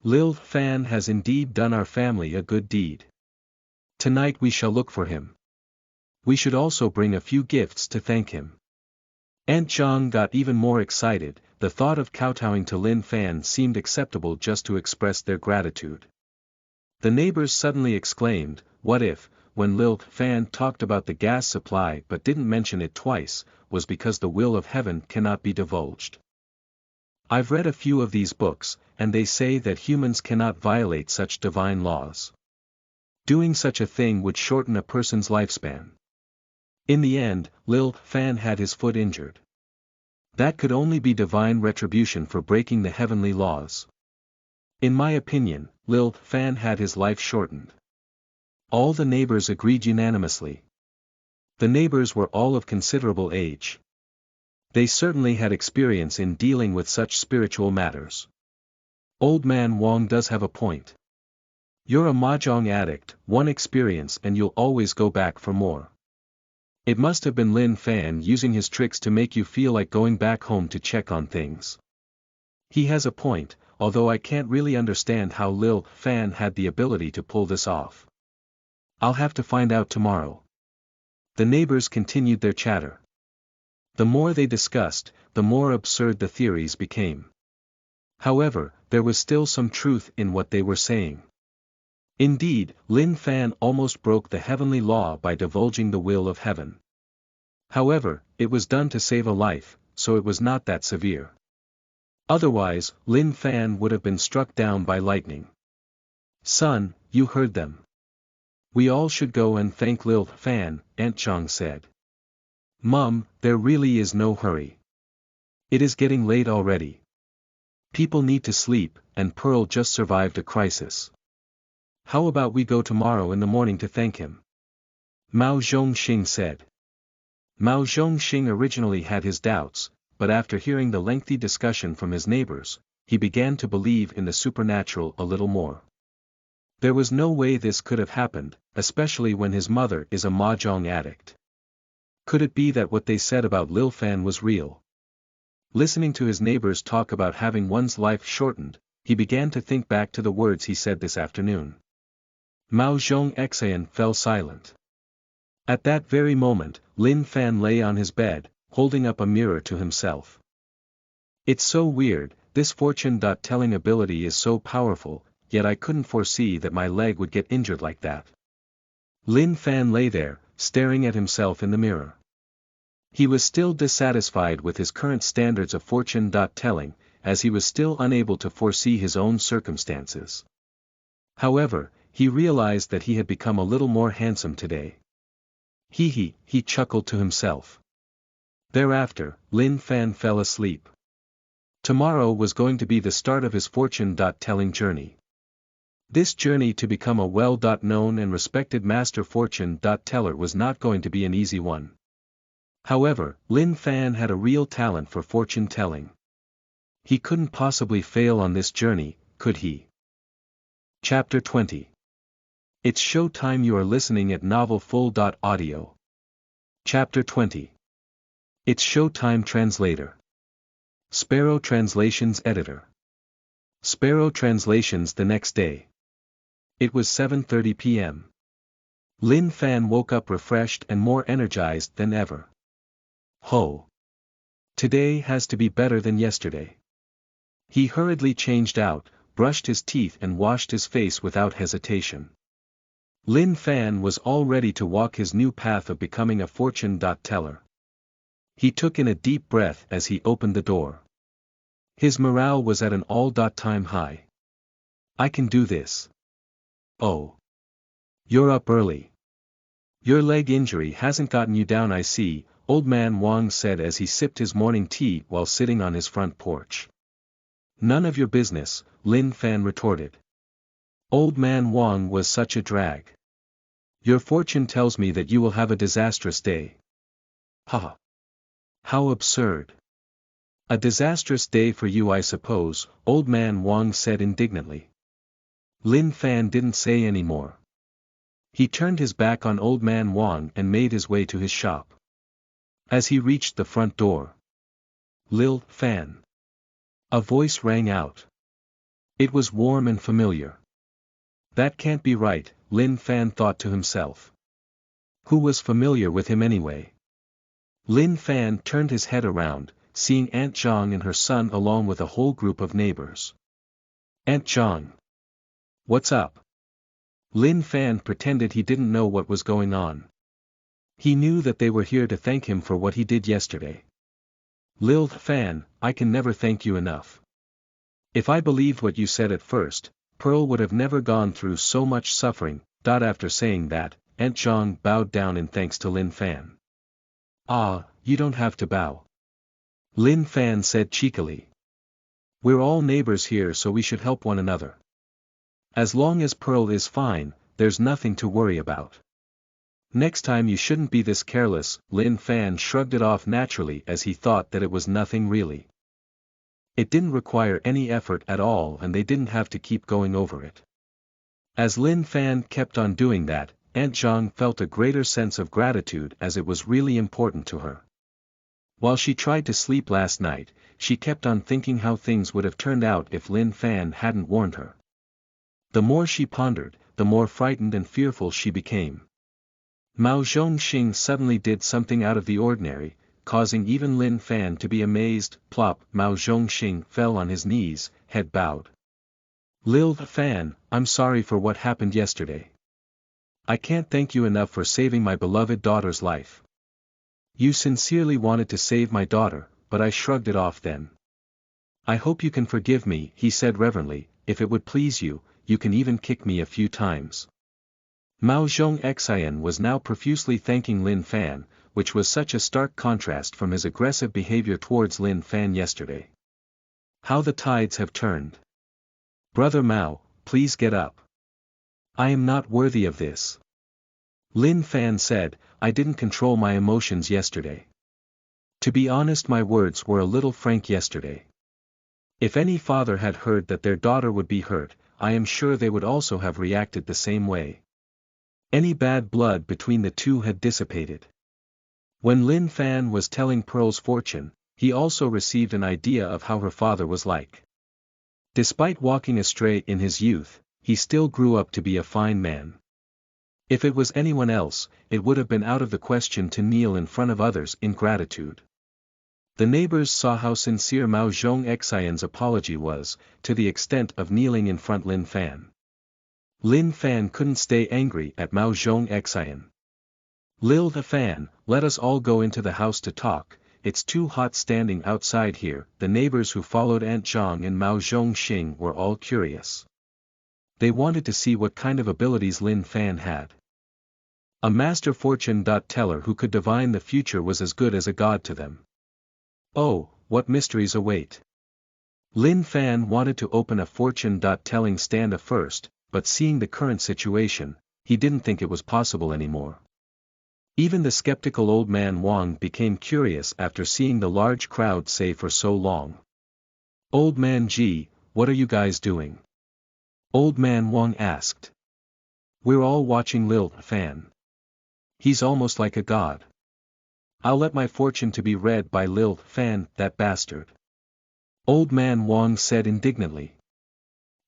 Lil Fan has indeed done our family a good deed. Tonight we shall look for him. We should also bring a few gifts to thank him. Aunt Zhang got even more excited, the thought of kowtowing to Lin Fan seemed acceptable just to express their gratitude. The neighbors suddenly exclaimed, what if, when Lil Fan talked about the gas supply but didn't mention it twice, was because the will of heaven cannot be divulged. I've read a few of these books, and they say that humans cannot violate such divine laws. Doing such a thing would shorten a person's lifespan. In the end, Lil Fan had his foot injured. That could only be divine retribution for breaking the heavenly laws. In my opinion, Lil Fan had his life shortened. All the neighbors agreed unanimously. The neighbors were all of considerable age. They certainly had experience in dealing with such spiritual matters. Old man Wong does have a point. You're a mahjong addict, one experience and you'll always go back for more. It must have been Lin Fan using his tricks to make you feel like going back home to check on things. He has a point, although I can't really understand how Lil Fan had the ability to pull this off. I'll have to find out tomorrow. The neighbors continued their chatter. The more they discussed, the more absurd the theories became. However, there was still some truth in what they were saying. Indeed, Lin Fan almost broke the heavenly law by divulging the will of heaven. However, it was done to save a life, so it was not that severe. Otherwise, Lin Fan would have been struck down by lightning. Son, you heard them. We all should go and thank Lil Fan, Aunt Chong said. Mum, there really is no hurry. It is getting late already. People need to sleep, and Pearl just survived a crisis. How about we go tomorrow in the morning to thank him? Mao Zhongxing said. Mao Zhongxing originally had his doubts, but after hearing the lengthy discussion from his neighbors, he began to believe in the supernatural a little more. There was no way this could have happened, especially when his mother is a mahjong addict. Could it be that what they said about Lil Fan was real? Listening to his neighbors talk about having one's life shortened, he began to think back to the words he said this afternoon. Mao Zhongxian fell silent. At that very moment, Lin Fan lay on his bed, holding up a mirror to himself. It's so weird, this fortune-telling ability is so powerful, yet I couldn't foresee that my leg would get injured like that. Lin Fan lay there, staring at himself in the mirror. He was still dissatisfied with his current standards of fortune-telling, as he was still unable to foresee his own circumstances. However, he realized that he had become a little more handsome today. He chuckled to himself. Thereafter, Lin Fan fell asleep. Tomorrow was going to be the start of his fortune-telling journey. This journey to become a well-known and respected master fortune-teller was not going to be an easy one. However, Lin Fan had a real talent for fortune-telling. He couldn't possibly fail on this journey, could he? Chapter 20. It's show time. You are listening at novelfull.audio. Chapter 20. It's show time. Translator. Sparrow Translations Editor. Sparrow Translations. The next day. It was 7:30 p.m. Lin Fan woke up refreshed and more energized than ever. Ho! Today has to be better than yesterday. He hurriedly changed out, brushed his teeth and washed his face without hesitation. Lin Fan was all ready to walk his new path of becoming a fortune-teller. He took in a deep breath as he opened the door. His morale was at an all-time high. I can do this. Oh. You're up early. Your leg injury hasn't gotten you down, I see, Old Man Wang said as he sipped his morning tea while sitting on his front porch. None of your business, Lin Fan retorted. Old Man Wang was such a drag. Your fortune tells me that you will have a disastrous day. Ha! How absurd. A disastrous day for you, I suppose, Old Man Wang said indignantly. Lin Fan didn't say any more. He turned his back on Old Man Wang and made his way to his shop. As he reached the front door. Lil Fan. A voice rang out. It was warm and familiar. That can't be right, Lin Fan thought to himself. Who was familiar with him anyway? Lin Fan turned his head around, seeing Aunt Zhang and her son along with a whole group of neighbors. Aunt Zhang. What's up? Lin Fan pretended he didn't know what was going on. He knew that they were here to thank him for what he did yesterday. Lil Fan, I can never thank you enough. If I believed what you said at first, Pearl would have never gone through so much suffering. After saying that, Aunt Zhang bowed down in thanks to Lin Fan. Ah, you don't have to bow. Lin Fan said cheekily. We're all neighbors here, so we should help one another. As long as Pearl is fine, there's nothing to worry about. Next time you shouldn't be this careless. Lin Fan shrugged it off naturally as he thought that it was nothing really. It didn't require any effort at all and they didn't have to keep going over it. As Lin Fan kept on doing that, Aunt Zhang felt a greater sense of gratitude as it was really important to her. While she tried to sleep last night, she kept on thinking how things would have turned out if Lin Fan hadn't warned her. The more she pondered, the more frightened and fearful she became. Mao Zhongxing suddenly did something out of the ordinary, causing even Lin Fan to be amazed. Plop! Mao Zhongxing fell on his knees, head bowed. Lil Fan, I'm sorry for what happened yesterday. I can't thank you enough for saving my beloved daughter's life. You sincerely wanted to save my daughter, but I shrugged it off then. I hope you can forgive me, he said reverently. If it would please you, you can even kick me a few times. Mao Zhongxian was now profusely thanking Lin Fan, which was such a stark contrast from his aggressive behavior towards Lin Fan yesterday. How the tides have turned. Brother Mao, please get up. I am not worthy of this. Lin Fan said, I didn't control my emotions yesterday. To be honest, my words were a little frank yesterday. If any father had heard that their daughter would be hurt, I am sure they would also have reacted the same way. Any bad blood between the two had dissipated. When Lin Fan was telling Pearl's fortune, he also received an idea of how her father was like. Despite walking astray in his youth, he still grew up to be a fine man. If it was anyone else, it would have been out of the question to kneel in front of others in gratitude. The neighbors saw how sincere Mao Zhongxian's apology was, to the extent of kneeling in front Lin Fan. Lin Fan couldn't stay angry at Mao Zhongxian. Lil Fan, let us all go into the house to talk, it's too hot standing outside here. The neighbors who followed Aunt Zhong and Mao Zhongxing were all curious. They wanted to see what kind of abilities Lin Fan had. A master fortune teller who could divine the future was as good as a god to them. Oh, what mysteries await. Lin Fan wanted to open a fortune-telling stand first, but seeing the current situation, he didn't think it was possible anymore. Even the skeptical old man Wang became curious after seeing the large crowd stay for so long. Old man Ji, what are you guys doing? Old man Wang asked. We're all watching Lil Fan. He's almost like a god. I'll let my fortune to be read by Lil Fan, that bastard. Old man Wang said indignantly.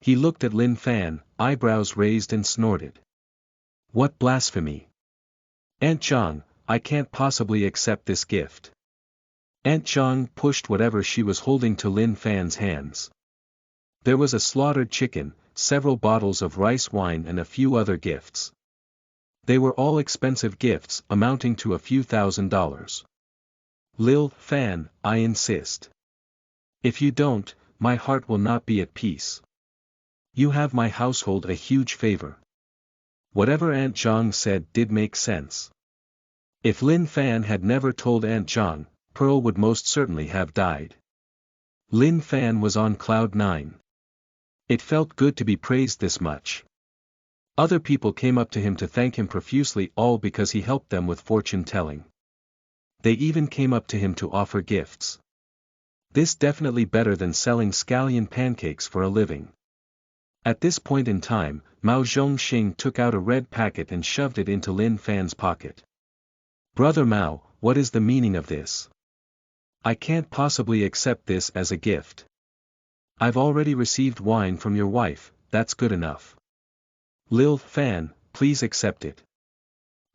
He looked at Lin Fan, eyebrows raised, and snorted. What blasphemy! Aunt Zhong, I can't possibly accept this gift. Aunt Zhong pushed whatever she was holding to Lin Fan's hands. There was a slaughtered chicken, several bottles of rice wine, and a few other gifts. They were all expensive gifts, amounting to a few $1,000s. Lil Fan, I insist. If you don't, my heart will not be at peace. You have my household a huge favor. Whatever Aunt Zhong said did make sense. If Lin Fan had never told Aunt Zhong, Pearl would most certainly have died. Lin Fan was on cloud 9. It felt good to be praised this much. Other people came up to him to thank him profusely, all because he helped them with fortune-telling. They even came up to him to offer gifts. This definitely better than selling scallion pancakes for a living. At this point in time, Mao Zhongxing took out a red packet and shoved it into Lin Fan's pocket. Brother Mao, what is the meaning of this? I can't possibly accept this as a gift. I've already received wine from your wife, that's good enough. Lil Fan, please accept it.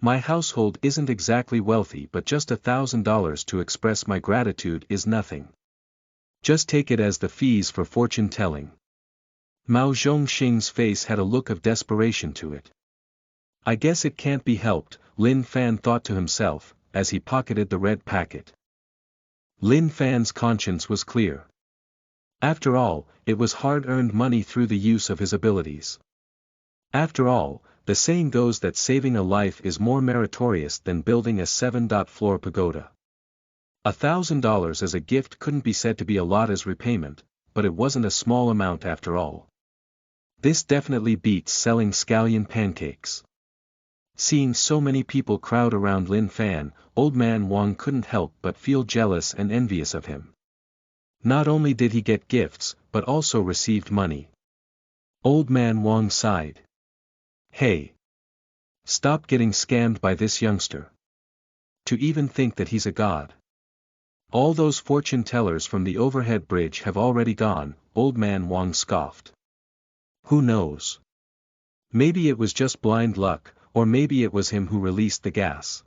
My household isn't exactly wealthy, but just $1,000 to express my gratitude is nothing. Just take it as the fees for fortune-telling. Mao Zhongxing's face had a look of desperation to it. I guess it can't be helped, Lin Fan thought to himself, as he pocketed the red packet. Lin Fan's conscience was clear. After all, it was hard-earned money through the use of his abilities. After all, the saying goes that saving a life is more meritorious than building a 7-floor pagoda. $1,000 as a gift couldn't be said to be a lot as repayment, but it wasn't a small amount after all. This definitely beats selling scallion pancakes. Seeing so many people crowd around Lin Fan, old man Wang couldn't help but feel jealous and envious of him. Not only did he get gifts, but also received money. Old man Wang sighed. Hey! Stop getting scammed by this youngster. To even think that he's a god. All those fortune tellers from the overhead bridge have already gone, old man Wang scoffed. Who knows? Maybe it was just blind luck, or maybe it was him who released the gas.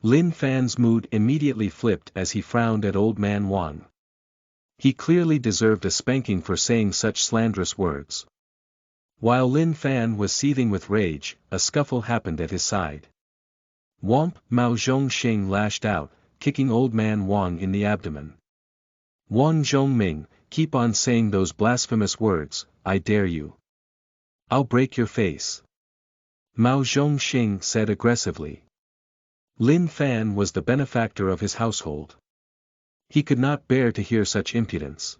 Lin Fan's mood immediately flipped as he frowned at Old Man Wang. He clearly deserved a spanking for saying such slanderous words. While Lin Fan was seething with rage, a scuffle happened at his side. Womp! Mao Zhongxing lashed out, kicking Old Man Wang in the abdomen. Wang Zhongming, keep on saying those blasphemous words, I dare you. I'll break your face. Mao Zhongxing said aggressively. Lin Fan was the benefactor of his household. He could not bear to hear such impudence.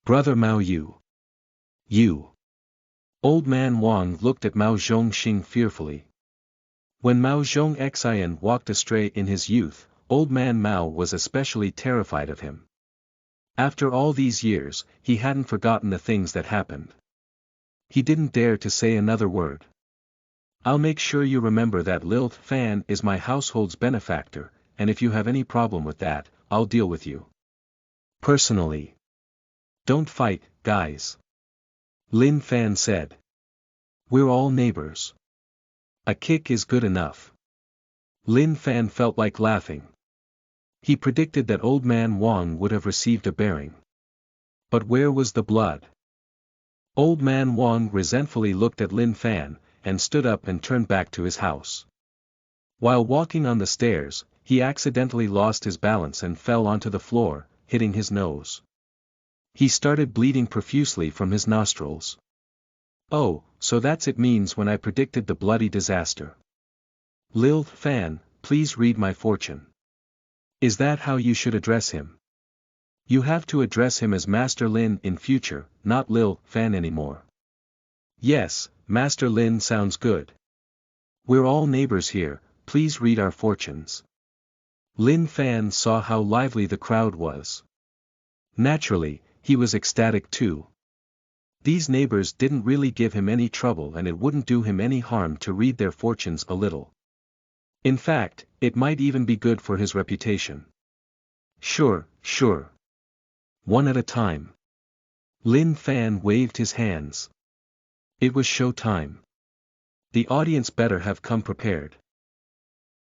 Brother Mao You. Old Man Wang looked at Mao Zhongxing fearfully. When Mao Zhongxian walked astray in his youth, Old Man Mao was especially terrified of him. After all these years, he hadn't forgotten the things that happened. He didn't dare to say another word. I'll make sure you remember that Lil Fan is my household's benefactor, and if you have any problem with that, I'll deal with you personally. Don't fight, guys. Lin Fan said. We're all neighbors. A kick is good enough. Lin Fan felt like laughing. He predicted that Old Man Wang would have received a bearing. But where was the blood? Old Man Wang resentfully looked at Lin Fan, and stood up and turned back to his house. While walking on the stairs, he accidentally lost his balance and fell onto the floor, hitting his nose. He started bleeding profusely from his nostrils. Oh, so that's it means when I predicted the bloody disaster. Lil Fan, please read my fortune. Is that how you should address him? You have to address him as Master Lin in future, not Lil Fan anymore. Yes, Master Lin sounds good. We're all neighbors here, please read our fortunes. Lin Fan saw how lively the crowd was. Naturally, he was ecstatic too. These neighbors didn't really give him any trouble and it wouldn't do him any harm to read their fortunes a little. In fact, it might even be good for his reputation. Sure. One at a time. Lin Fan waved his hands. It was show time. The audience better have come prepared.